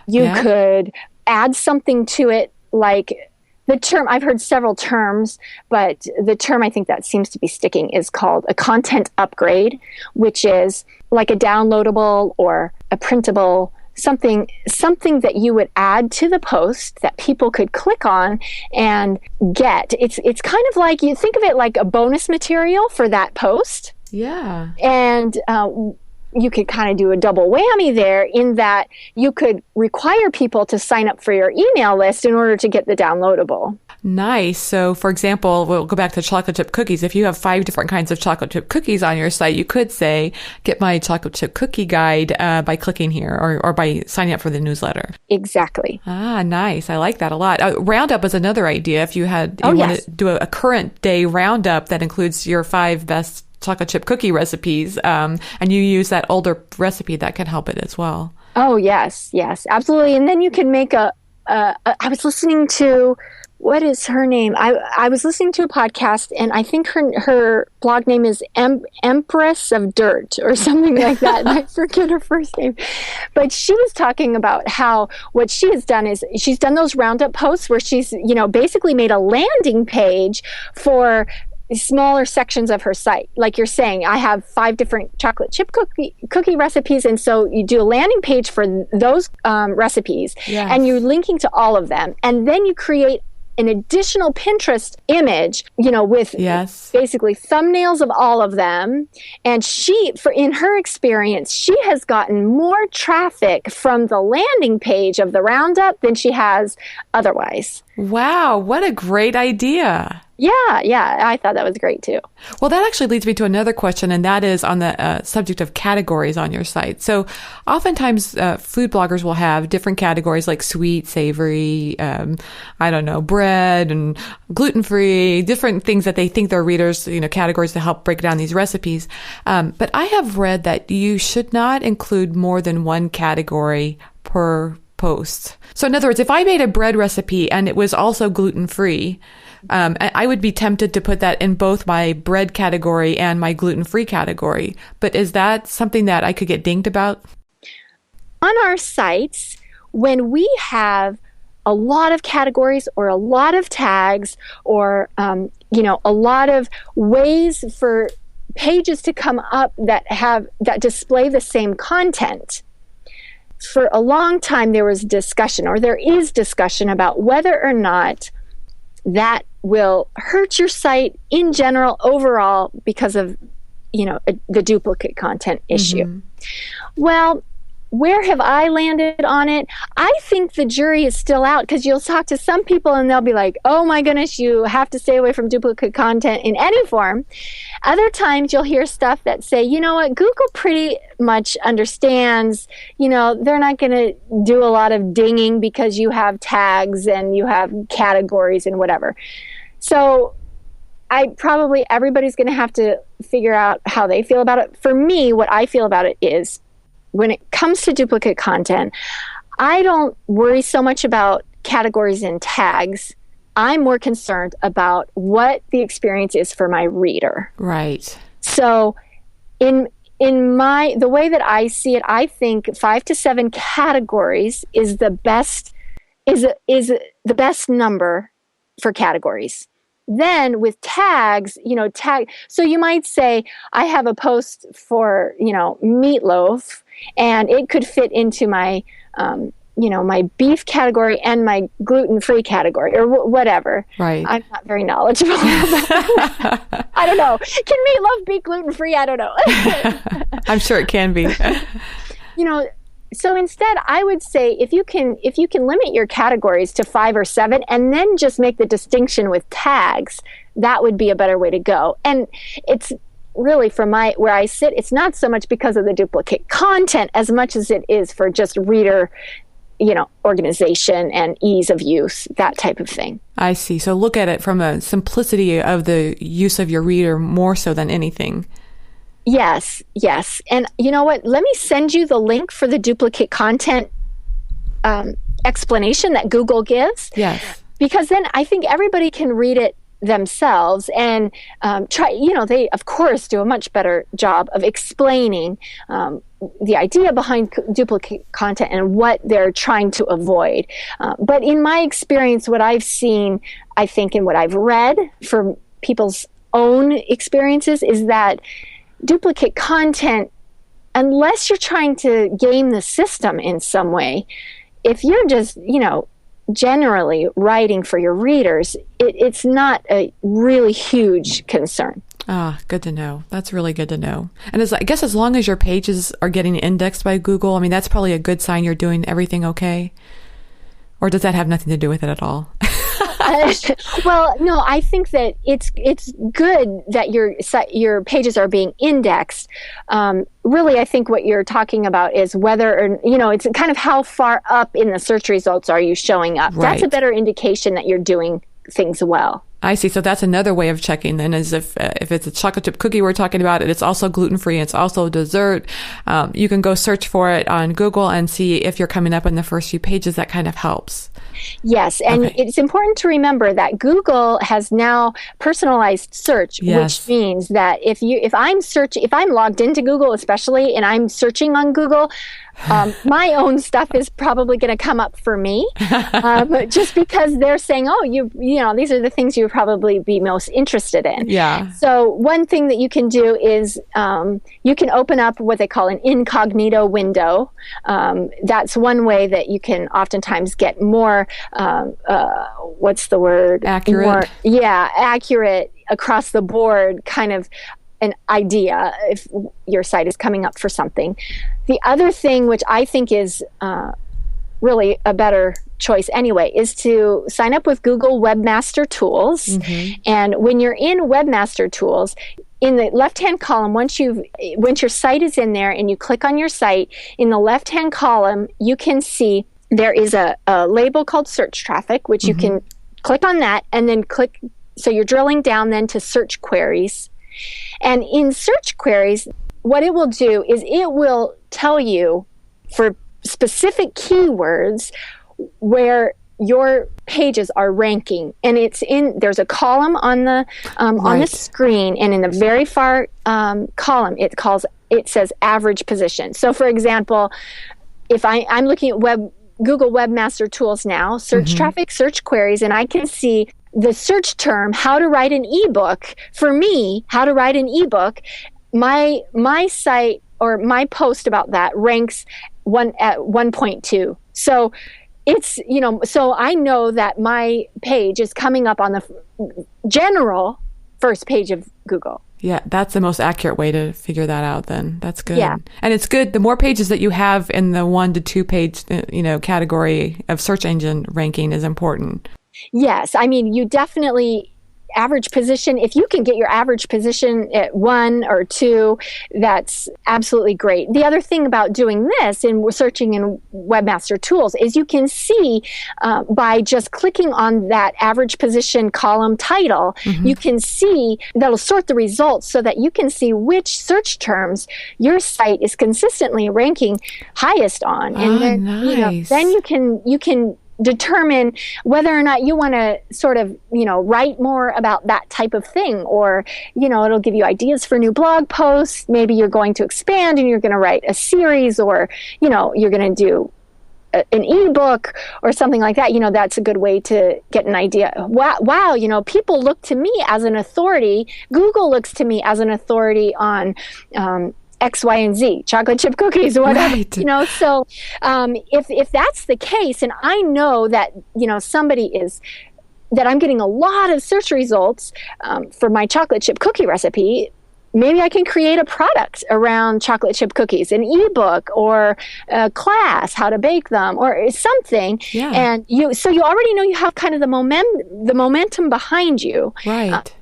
You could add something to it, like the term, I've heard several terms, but the term I think that seems to be sticking is called a content upgrade, which is like a downloadable or a printable something that you would add to the post that people could click on and get. It's kind of like, you think of it like a bonus material for that post. Yeah. And you could kind of do a double whammy there in that you could require people to sign up for your email list in order to get the downloadable. Nice. So, for example, we'll go back to chocolate chip cookies. If you have 5 different kinds of chocolate chip cookies on your site, you could say, get my chocolate chip cookie guide by clicking here or by signing up for the newsletter. Exactly. Ah, nice. I like that a lot. Roundup is another idea. If you want to do a current day roundup that includes your 5 best chocolate chip cookie recipes, and you use that older recipe, that can help it as well. Oh, yes, absolutely. And then you can make I was listening to, what is her name? I was listening to a podcast, and I think her blog name is Empress of Dirt or something like that. And I forget her first name. But she was talking about how what she has done is she's done those roundup posts where she's, basically made a landing page for smaller sections of her site. Like you're saying, I have 5 different chocolate chip cookie recipes. And so you do a landing page for those recipes, and you're linking to all of them. And then you create an additional Pinterest image, with basically thumbnails of all of them. And in her experience, she has gotten more traffic from the landing page of the roundup than she has otherwise. Wow, what a great idea. Yeah, I thought that was great too. Well, that actually leads me to another question, and that is on the subject of categories on your site. So oftentimes food bloggers will have different categories like sweet, savory, bread and gluten-free, different things that they think their readers, categories to help break down these recipes. But I have read that you should not include more than one category per post. So in other words, if I made a bread recipe and it was also gluten-free, I would be tempted to put that in both my bread category and my gluten-free category. But is that something that I could get dinged about? On our sites, when we have a lot of categories or a lot of tags or, a lot of ways for pages to come up that display the same content, for a long time there was discussion, or there is discussion, about whether or not that will hurt your site in general overall because of, the duplicate content issue. Mm-hmm. Well, where have I landed on it? I think the jury is still out, because you'll talk to some people and they'll be like, oh my goodness, you have to stay away from duplicate content in any form. Other times you'll hear stuff that say, you know what, Google pretty much understands, they're not going to do a lot of dinging because you have tags and you have categories and whatever. So everybody's going to have to figure out how they feel about it. For me, what I feel about it is, when it comes to duplicate content, I don't worry so much about categories and tags. I'm more concerned about what the experience is for my reader. Right. So in the way that I see it, I think 5 to 7 categories is the best number for categories. Then with tags, so you might say, I have a post for, meatloaf, and it could fit into my, my beef category and my gluten-free category, or whatever. Right. I'm not very knowledgeable about that. I don't know. Can meatloaf be gluten-free? I don't know. I'm sure it can be. So instead, I would say if you can limit your categories to 5 or 7 and then just make the distinction with tags, that would be a better way to go. And it's really, from where I sit, it's not so much because of the duplicate content as much as it is for just reader, organization and ease of use, that type of thing. I see. So look at it from a simplicity of the use of your reader more so than anything. Yes. And you know what? Let me send you the link for the duplicate content explanation that Google gives. Yes. Because then I think everybody can read it themselves and they of course do a much better job of explaining the idea behind duplicate content and what they're trying to avoid. But in my experience, what I've seen, I think, and what I've read from people's own experiences is that duplicate content, unless you're trying to game the system in some way, if you're just, generally writing for your readers, it's not a really huge concern. Ah, good to know. That's really good to know. And I guess as long as your pages are getting indexed by Google, I mean, that's probably a good sign you're doing everything okay. Or does that have nothing to do with it at all? Well, no, I think that it's good that your pages are being indexed. Really, I think what you're talking about is whether, or it's kind of how far up in the search results are you showing up. Right. That's a better indication that you're doing things well. I see. So that's another way of checking then, is if it's a chocolate chip cookie we're talking about, it's also gluten-free, it's also dessert. You can go search for it on Google and see if you're coming up in the first few pages. That kind of helps. Yes, and It's important to remember that Google has now personalized search, yes. which means that if I'm logged into Google especially, and I'm searching on Google, my own stuff is probably going to come up for me, just because they're saying, oh, these are the things you would probably be most interested in. Yeah. So one thing that you can do is you can open up what they call an incognito window. That's one way that you can oftentimes get more, what's the word? Accurate. Accurate across the board kind of an idea if your site is coming up for something. The other thing, which I think is really a better choice anyway, is to sign up with Google Webmaster Tools. Mm-hmm. And when you're in Webmaster Tools, in the left-hand column, once your site is in there and you click on your site, in the left-hand column, you can see there is a label called search traffic, which mm-hmm. you can click on that and then click. So you're drilling down then to search queries. And in search queries, what it will do is it will tell you for specific keywords where your pages are ranking, and there's a column on the screen, and in the very far column it says average position. So for example, if I'm looking at Google Webmaster Tools now, search mm-hmm. traffic, search queries, and I can see the search term, how to write an ebook. For me, how to write an ebook, my site or my post about that ranks at 1.2. So it's, so I know that my page is coming up on the general first page of Google. Yeah, that's the most accurate way to figure that out then. That's good. Yeah. And it's good. The more pages that you have in the 1 to 2 page, category of search engine ranking is important. Yes. I mean, you definitely, average position, if you can get your average position at 1 or 2, that's absolutely great. The other thing about doing this and we're searching in Webmaster Tools is you can see by just clicking on that average position column title, mm-hmm. you can see that'll sort the results so that you can see which search terms your site is consistently ranking highest on. And then, nice. Then you can determine whether or not you want to sort of, write more about that type of thing, or, it'll give you ideas for new blog posts. Maybe you're going to expand and you're going to write a series, or, you're going to do an ebook or something like that. That's a good way to get an idea. Wow, people look to me as an authority. Google looks to me as an authority on, X, Y, and Z, chocolate chip cookies, whatever, right. So if that's the case, and I know that, that I'm getting a lot of search results for my chocolate chip cookie recipe, maybe I can create a product around chocolate chip cookies, an ebook or a class, how to bake them or something. Yeah. And so you already know you have kind of the momentum behind you. Right.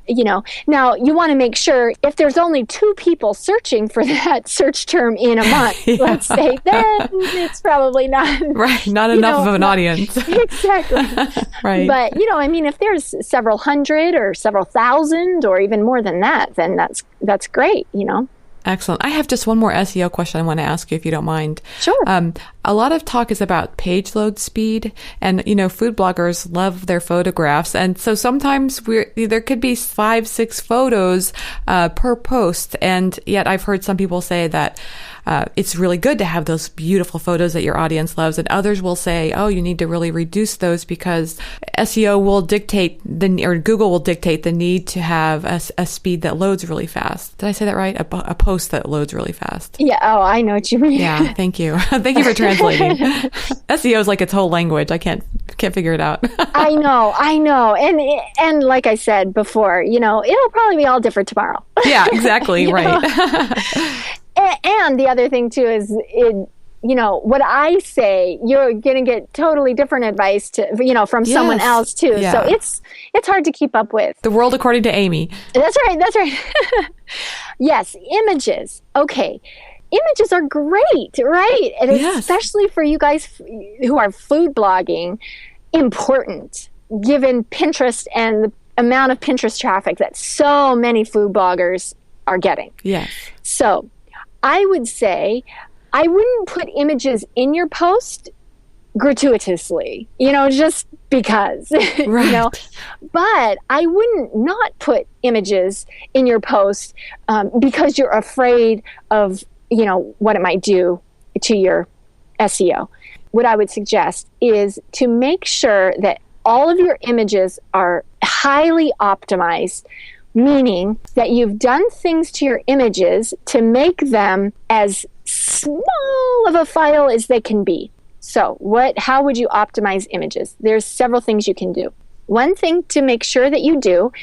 Now you want to make sure if there's only 2 people searching for that search term in a month, let's say, then it's probably not right. Not enough of an audience. Exactly. Right. But, if there's several hundred or several thousand or even more than that, then that's great, Excellent. I have just one more SEO question I want to ask you, if you don't mind. Sure. A lot of talk is about page load speed, and food bloggers love their photographs, and so sometimes there could be 5-6 photos per post, and yet I've heard some people say that it's really good to have those beautiful photos that your audience loves, and others will say, oh, you need to really reduce those because SEO will dictate or Google will dictate the need to have a speed that loads really fast. Did I say that right? A post that loads really fast. Yeah. Oh, I know what you mean. Yeah. Thank you. Thank you for translating. SEO is like its whole language. I can't figure it out. I know. And like I said before, it'll probably be all different tomorrow. Yeah, exactly. Right. And the other thing too is what I say, you're going to get totally different advice from someone else too. Yeah. So it's hard to keep up with. The world according to Amy. That's right. Yes. Images. Okay. Images are great, right? And especially for you guys who are food blogging, important given Pinterest and the amount of Pinterest traffic that so many food bloggers are getting. Yes. So I would say I wouldn't put images in your post gratuitously, just because, right. But I wouldn't not put images in your post because you're afraid of, what it might do to your SEO. What I would suggest is to make sure that all of your images are highly optimized, meaning that you've done things to your images to make them as small of a file as they can be. So how would you optimize images? There's several things you can do. One thing to make sure that you do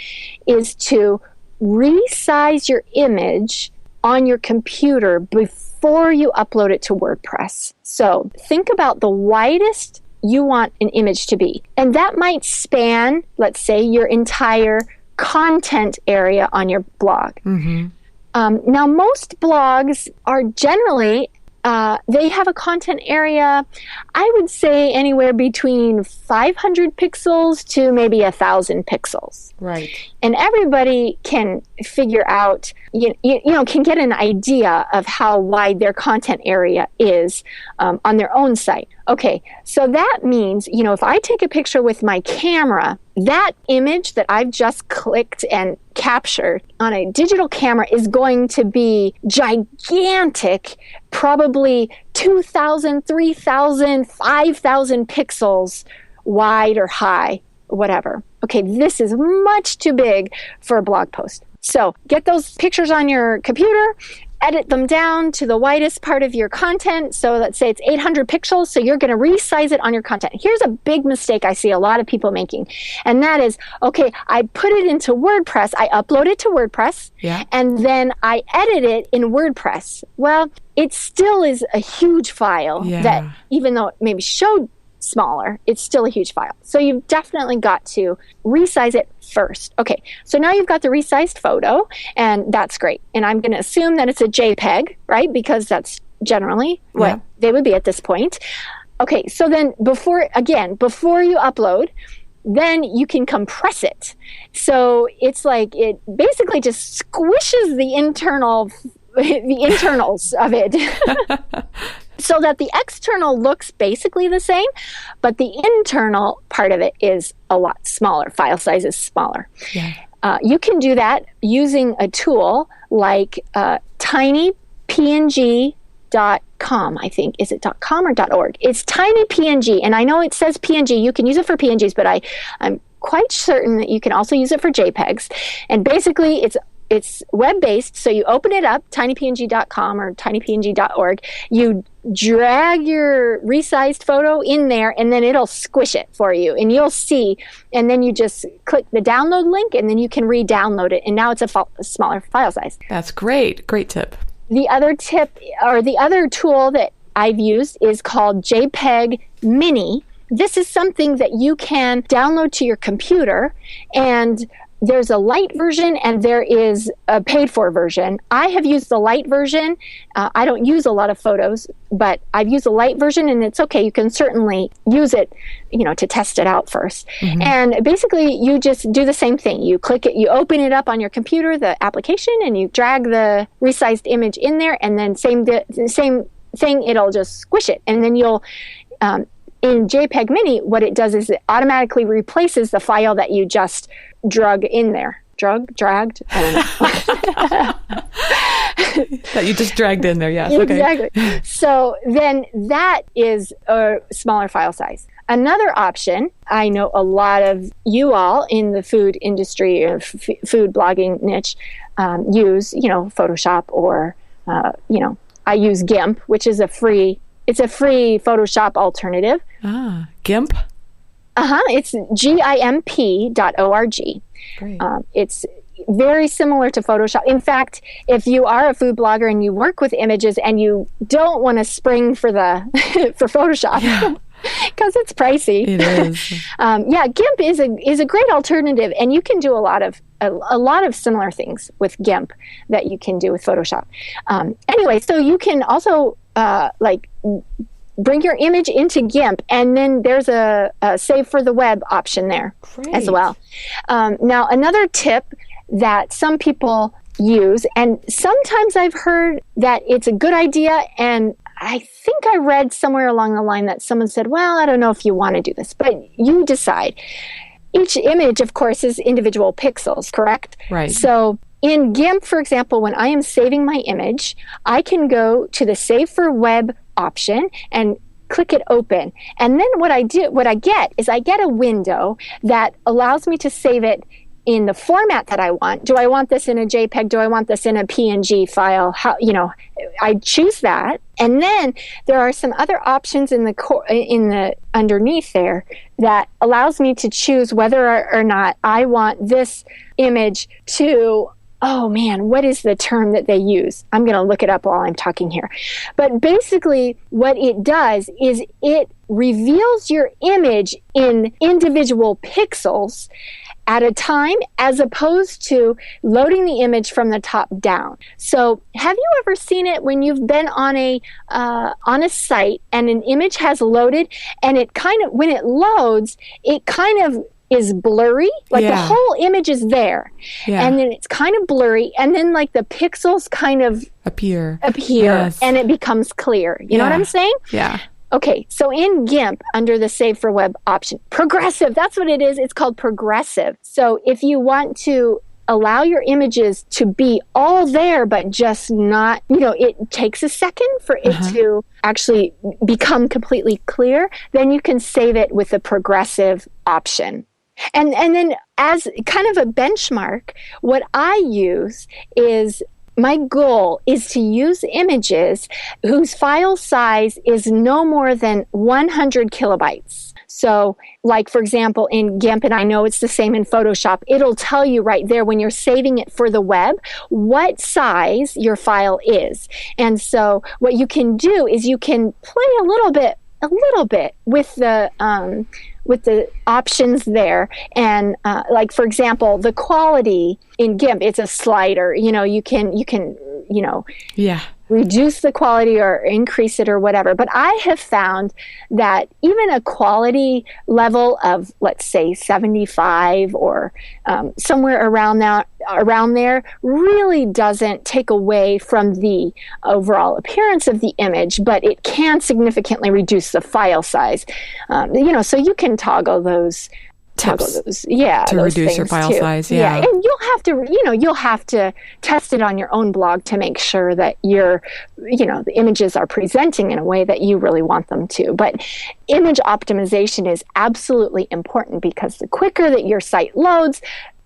is to resize your image on your computer before you upload it to WordPress. So think about the widest you want an image to be. And that might span, let's say, your entire content area on your blog. Mm-hmm. Now, most blogs are generally, they have a content area, I would say anywhere between 500 pixels to maybe 1,000 pixels. Right. And everybody can figure out, can get an idea of how wide their content area is on their own site. Okay, so that means, if I take a picture with my camera, that image that I've just clicked and captured on a digital camera is going to be gigantic, probably 2,000, 3,000, 5,000 pixels wide or high, whatever. Okay, this is much too big for a blog post. So get those pictures on your computer, edit them down to the widest part of your content. So let's say it's 800 pixels. So you're going to resize it on your content. Here's a big mistake I see a lot of people making. And that is, okay, I put it into WordPress. I upload it to WordPress. Yeah. And then I edit it in WordPress. Well, it still is a huge file that even though it maybe showed smaller, it's still a huge file. So you've definitely got to resize it first. Okay, so now you've got the resized photo, and that's great. And I'm going to assume that it's a JPEG, right? Because that's generally what they would be at this point. Okay, so then before you upload, then you can compress it. So it's like it basically just squishes the internals of it. So that the external looks basically the same, but the internal part of it is a lot smaller. File size is smaller. Yeah. You can do that using a tool like tinypng.com, I think. Is it .com or .org? It's tinypng, and I know it says PNG. You can use it for PNGs, but I'm quite certain that you can also use it for JPEGs. And basically, it's web-based. So you open it up, tinypng.com or tinypng.org. You drag your resized photo in there, and then it'll squish it for you, and you'll see. And then you just click the download link, and then you can re-download it. And now it's a smaller file size. That's great. Great tip. The other tip, or the other tool that I've used, is called JPEG Mini. This is something that you can download to your computer, and there's a light version and there is a paid-for version. I have used the light version. I don't use a lot of photos, but I've used the light version, and it's okay. You can certainly use it, to test it out first. Mm-hmm. And basically, you just do the same thing. You click it, you open it up on your computer, the application, and you drag the resized image in there, and then same thing, it'll just squish it. And then you'll... in JPEG Mini, what it does is it automatically replaces the file that you just dragged in there. Dragged? I don't know. That you just dragged in there, yes. Okay. Exactly. So then that is a smaller file size. Another option, I know a lot of you all in the food industry or food blogging niche use, Photoshop or, I use GIMP, which is a free Photoshop alternative. GIMP? It's GIMP.org. Great. It's very similar to Photoshop. In fact, if you are a food blogger and you work with images and you don't want to spring for for Photoshop, because it's pricey. It is. GIMP is a great alternative, and you can do a lot of similar things with GIMP that you can do with Photoshop. Anyway, so you can also bring your image into GIMP, and then there's a save for the web option there. Great. As well. Now, another tip that some people use, and sometimes I've heard that it's a good idea, and I think I read somewhere along the line that someone said, well, I don't know if you want to do this, but you decide. Each image, of course, is individual pixels, correct? Right. So in GIMP, for example, when I am saving my image, I can go to the Save for Web option and click it open. And then what I get a window that allows me to save it in the format that I want. Do I want this in a JPEG? Do I want this in a PNG file? I choose that. And then there are some other options in the underneath there that allows me to choose whether or not I want this image to, oh man, what is the term that they use? I'm going to look it up while I'm talking here. But basically what it does is it reveals your image in individual pixels at a time, as opposed to loading the image from the top down. So have you ever seen it when you've been on a site and an image has loaded, and it when it loads, it kind of is blurry, the whole image is there, and then it's kind of blurry, and then the pixels kind of appear, yes. And it becomes clear. You know what I'm saying? Yeah. Okay, so in GIMP, under the Save for Web option, progressive, that's what it is. It's called progressive. So if you want to allow your images to be all there, but just not, it takes a second for it to actually become completely clear, then you can save it with the progressive option. And then as kind of a benchmark, what I use is, my goal is to use images whose file size is no more than 100 kilobytes. So, for example, in GIMP, and I know it's the same in Photoshop, it'll tell you right there when you're saving it for the web what size your file is. And so what you can do is you can play a little bit with the options there. And for example, the quality in GIMP, it's a slider. You can reduce the quality or increase it or whatever. But I have found that even a quality level of, let's say, 75 or somewhere around there really doesn't take away from the overall appearance of the image, but it can significantly reduce the file size. So you can toggle those tips to reduce your file size. Yeah. And you'll have to test it on your own blog to make sure that the images are presenting in a way that you really want them to. But image optimization is absolutely important, because the quicker that your site loads,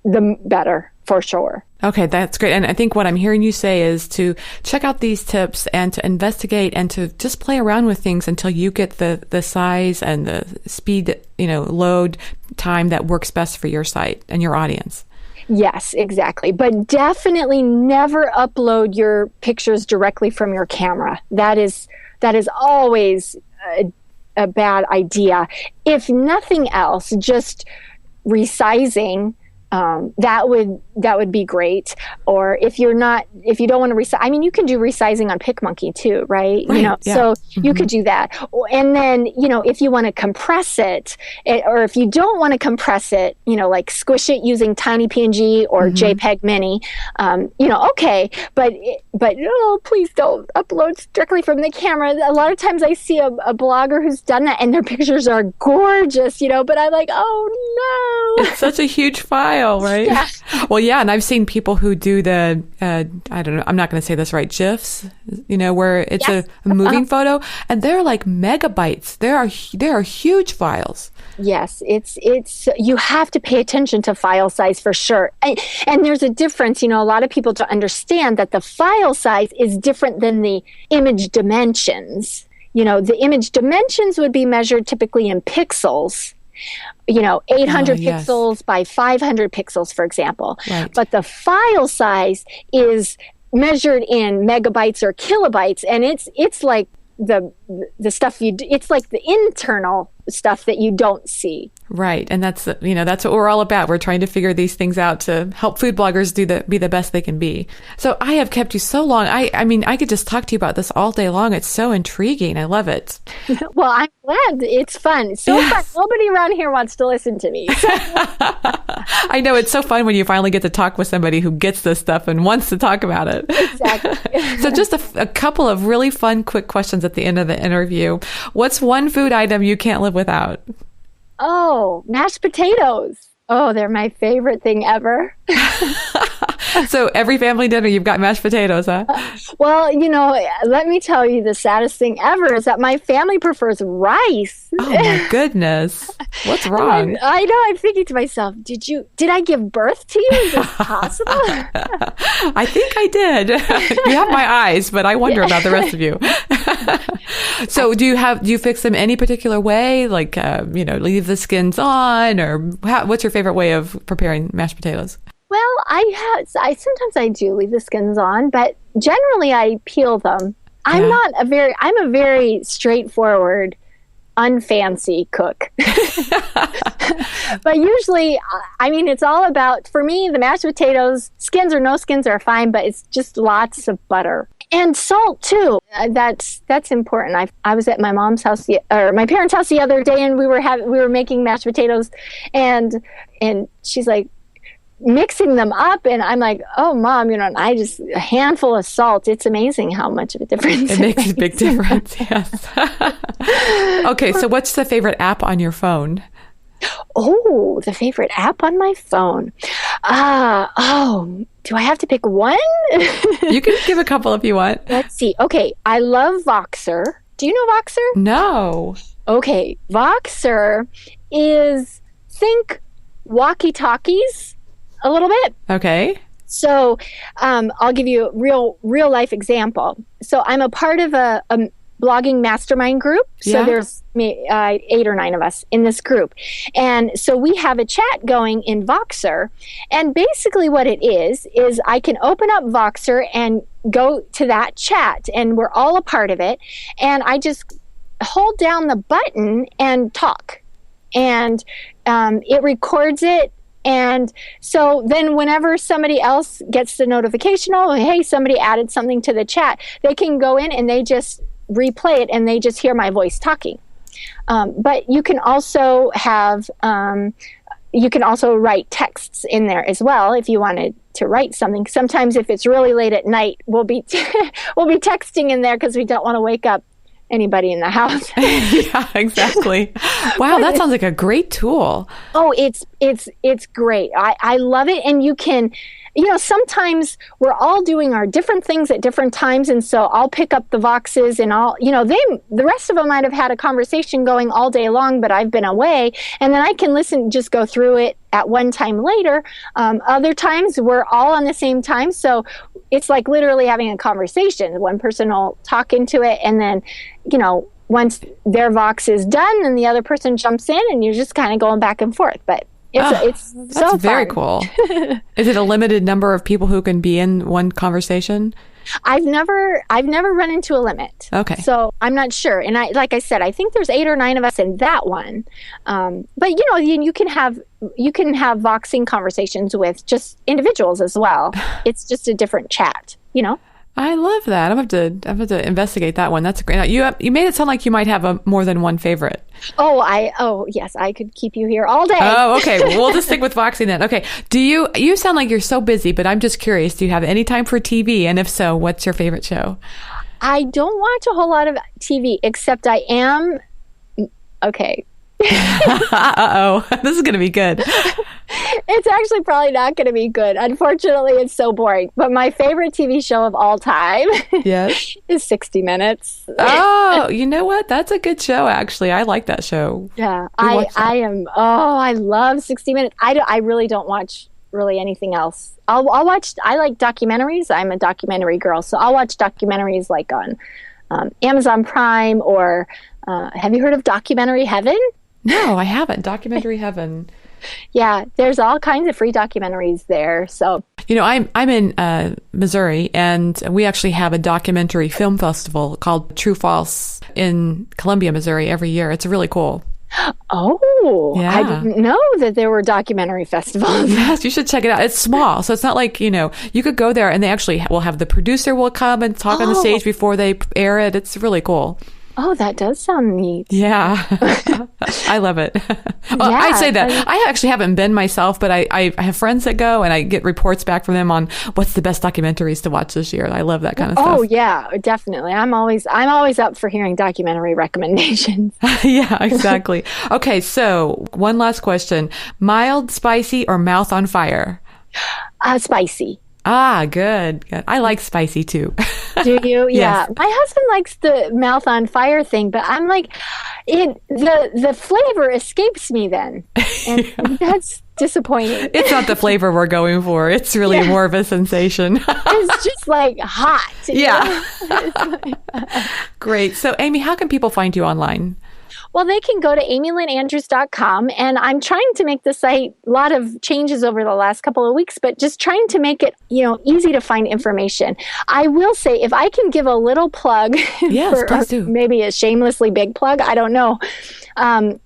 the better for sure. Okay, that's great. And I think what I'm hearing you say is to check out these tips and to investigate and to just play around with things until you get the size and the speed, load time that works best for your site and your audience. Yes, exactly. But definitely never upload your pictures directly from your camera. That is always a bad idea. If nothing else, just resizing, that would be great. Or if you don't want to resize, I mean, you can do resizing on PicMonkey too, right? Yeah. So you could do that. And then, if you want to compress it, or if you don't want to compress it, like squish it using Tiny PNG or JPEG Mini, okay, but please don't upload directly from the camera. A lot of times I see a blogger who's done that and their pictures are gorgeous, but I'm like, oh no. It's such a huge file. Right? Yeah. Well, yeah. And I've seen people who do the, I don't know, I'm not going to say this right, GIFs, where it's a moving photo, and they're like megabytes. There are huge files. Yes, it's you have to pay attention to file size for sure. And there's a difference, a lot of people don't understand that the file size is different than the image dimensions. The image dimensions would be measured typically in pixels. 800 pixels by 500 pixels, for example. Right. But the file size is measured in megabytes or kilobytes, and it's like the stuff it's like the internal stuff that you don't see. Right. And that's what we're all about. We're trying to figure these things out to help food bloggers be the best they can be. So I have kept you so long. I mean, I could just talk to you about this all day long. It's so intriguing. I love it. Well, I'm glad. It's fun. It's so fun. Nobody around here wants to listen to me. I know. It's so fun when you finally get to talk with somebody who gets this stuff and wants to talk about it. Exactly. So just a couple of really fun, quick questions at the end of the interview. What's one food item you can't live without? Oh, mashed potatoes. Oh, they're my favorite thing ever. So every family dinner, you've got mashed potatoes, huh? Well, let me tell you, the saddest thing ever is that my family prefers rice. Oh my goodness. What's wrong? I know. I'm thinking to myself, did I give birth to you? Is this possible? I think I did. You have my eyes, but I wonder about the rest of you. So do you fix them any particular way? Like, leave the skins on, or what's your favorite way of preparing mashed potatoes? Well, I sometimes I do leave the skins on, but generally I peel them. I'm a very straightforward, unfancy cook. But usually, I mean, it's all about, for me, the mashed potatoes, skins or no skins are fine, but it's just lots of butter. And salt too. That's important. I was at my mom's house, or my parents' house the other day, and we were making mashed potatoes, and she's like, mixing them up, and I'm like, oh Mom, a handful of salt. It's amazing how much of a difference it makes. A big difference. Yes. Okay, so what's the favorite app on your phone? Oh, the favorite app on my phone. Do I have to pick one? You can give a couple if you want. Let's see. Okay, I love Voxer. Do you know Voxer? No. Okay, Voxer is, think walkie-talkies a little bit. Okay. So I'll give you a real life example. So I'm a part of a blogging mastermind group. So there's 8 or 9 of us in this group. And so we have a chat going in Voxer. And basically what it is I can open up Voxer and go to that chat, and we're all a part of it. And I just hold down the button and talk. And it records it. And so then whenever somebody else gets the notification, oh, hey, somebody added something to the chat, they can go in and they just replay it and they just hear my voice talking. But you can also write texts in there as well if you wanted to write something. Sometimes if it's really late at night, we'll be texting in there because we don't want to wake up anybody in the house. Yeah, exactly. Wow, that sounds like a great tool. Oh, it's It's great. I love it. And you can, sometimes we're all doing our different things at different times. And so I'll pick up the Voxes and the rest of them might have had a conversation going all day long, but I've been away. And then I can just go through it at one time later. Other times we're all on the same time. So it's like literally having a conversation. One person will talk into it, and then, once their Vox is done, then the other person jumps in, and you're just kind of going back and forth. But it's so fun. Very cool. Is it a limited number of people who can be in one conversation? I've never run into a limit. Okay. So I'm not sure. And like I said, I think there's 8 or 9 of us in that one. But you can have Voxing conversations with just individuals as well. It's just a different chat, I love that. I'm going to have to investigate that one. That's great. You made it sound like you might have more than one favorite. Oh, yes. I could keep you here all day. Oh, okay. Well, we'll just stick with Voxing then. Okay. You sound like you're so busy, but I'm just curious. Do you have any time for TV? And if so, what's your favorite show? I don't watch a whole lot of TV, except I am. Okay. Uh-oh. This is going to be good. It's actually probably not going to be good. Unfortunately, it's so boring. But my favorite TV show of all time is 60 Minutes. Oh, you know what? That's a good show, actually. I like that show. Yeah, I love 60 Minutes. I really don't watch really anything else. I like documentaries. I'm a documentary girl. So I'll watch documentaries like on Amazon Prime or have you heard of Documentary Heaven? No, I haven't. Documentary Heaven. Yeah, there's all kinds of free documentaries there. So, I'm in Missouri, and we actually have a documentary film festival called True False in Columbia, Missouri every year. It's really cool. Oh, yeah. I didn't know that there were documentary festivals. Yes, you should check it out. It's small, so it's not like, you could go there and they actually will have the producer will come and talk on the stage before they air it. It's really cool. Oh, that does sound neat. Yeah. I love it. Well, yeah, I'd say that. I actually haven't been myself, but I have friends that go, and I get reports back from them on what's the best documentaries to watch this year. I love that kind of stuff. Oh, yeah, definitely. I'm always up for hearing documentary recommendations. Yeah, exactly. Okay, so one last question. Mild, spicy, or mouth on fire? Spicy. Ah, good. I like spicy too. Do you? Yeah. Yes. My husband likes the mouth on fire thing, but I'm like, the flavor escapes me then. And that's disappointing. It's not the flavor we're going for. It's really more of a sensation. It's just like hot. Yeah. Great. So Amy, how can people find you online? Well, they can go to amylynandrews.com, and I'm trying to make the site a lot of changes over the last couple of weeks, but just trying to make it, easy to find information. I will say, if I can give a little plug, yes, please do. Maybe a shamelessly big plug, I don't know,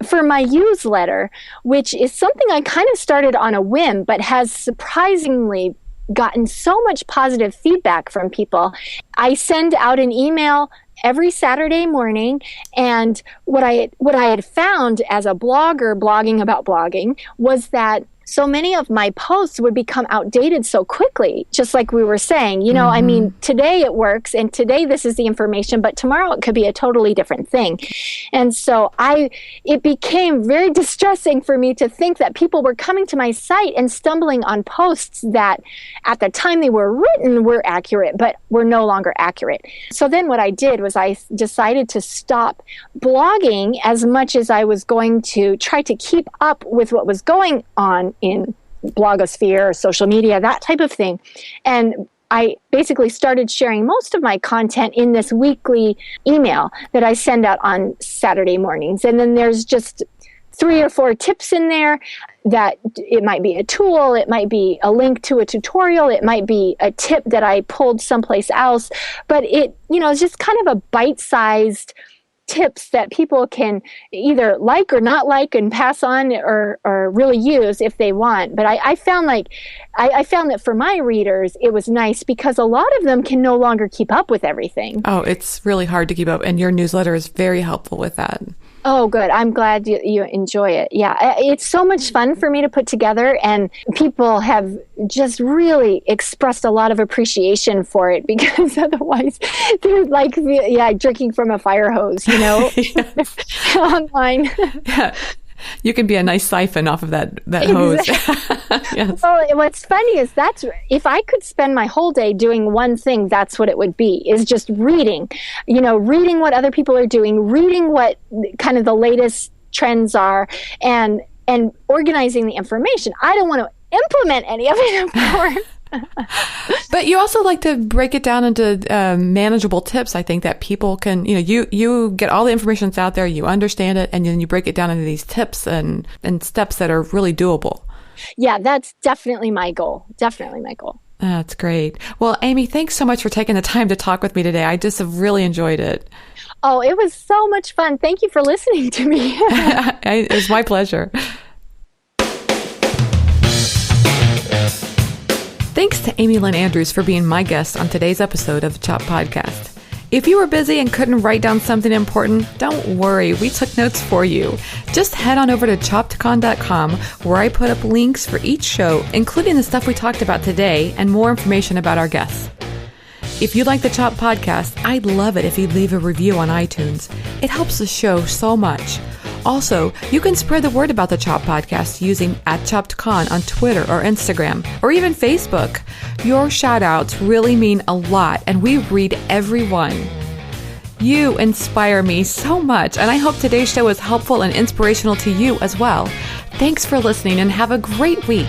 for my newsletter, which is something I kind of started on a whim, but has surprisingly gotten so much positive feedback from people. I send out an email every Saturday morning, and what I had found as a blogger blogging about blogging was that so many of my posts would become outdated so quickly, just like we were saying. I mean, today it works, and today this is the information, but tomorrow it could be a totally different thing. And so it became very distressing for me to think that people were coming to my site and stumbling on posts that at the time they were written were accurate, but were no longer accurate. So then what I did was I decided to stop blogging as much as I was going to try to keep up with what was going on in blogosphere, social media, that type of thing. And I basically started sharing most of my content in this weekly email that I send out on Saturday mornings. And then there's just 3 or 4 tips in there that it might be a tool, it might be a link to a tutorial, it might be a tip that I pulled someplace else. But it's just kind of a bite-sized tips that people can either like or not like and pass on or really use if they want. But I found that for my readers, it was nice because a lot of them can no longer keep up with everything. Oh, it's really hard to keep up. And your newsletter is very helpful with that. Oh, good. I'm glad you enjoy it. Yeah, it's so much fun for me to put together, and people have just really expressed a lot of appreciation for it because otherwise they're like, drinking from a fire hose, online. Yeah. You can be a nice siphon off of that hose. Yes. Well, what's funny is if I could spend my whole day doing one thing, that's what it would be, is just reading, reading what other people are doing, reading what kind of the latest trends are, and organizing the information. I don't want to implement any of it, of course. But you also like to break it down into manageable tips. I think that people can, you get all the information that's out there, you understand it, and then you break it down into these tips and steps that are really doable. Yeah, that's definitely my goal. Definitely my goal. That's great. Well, Amy, thanks so much for taking the time to talk with me today. I just have really enjoyed it. Oh, it was so much fun. Thank you for listening to me. It was my pleasure. Thanks to Amy Lynn Andrews for being my guest on today's episode of the Chopped Podcast. If you were busy and couldn't write down something important, don't worry, we took notes for you. Just head on over to choppedcon.com, where I put up links for each show, including the stuff we talked about today and more information about our guests. If you like the Chopped Podcast, I'd love it if you'd leave a review on iTunes. It helps the show so much. Also, you can spread the word about the Chopped Podcast using @ChoppedCon on Twitter or Instagram, or even Facebook. Your shout-outs really mean a lot, and we read every one. You inspire me so much, and I hope today's show was helpful and inspirational to you as well. Thanks for listening, and have a great week.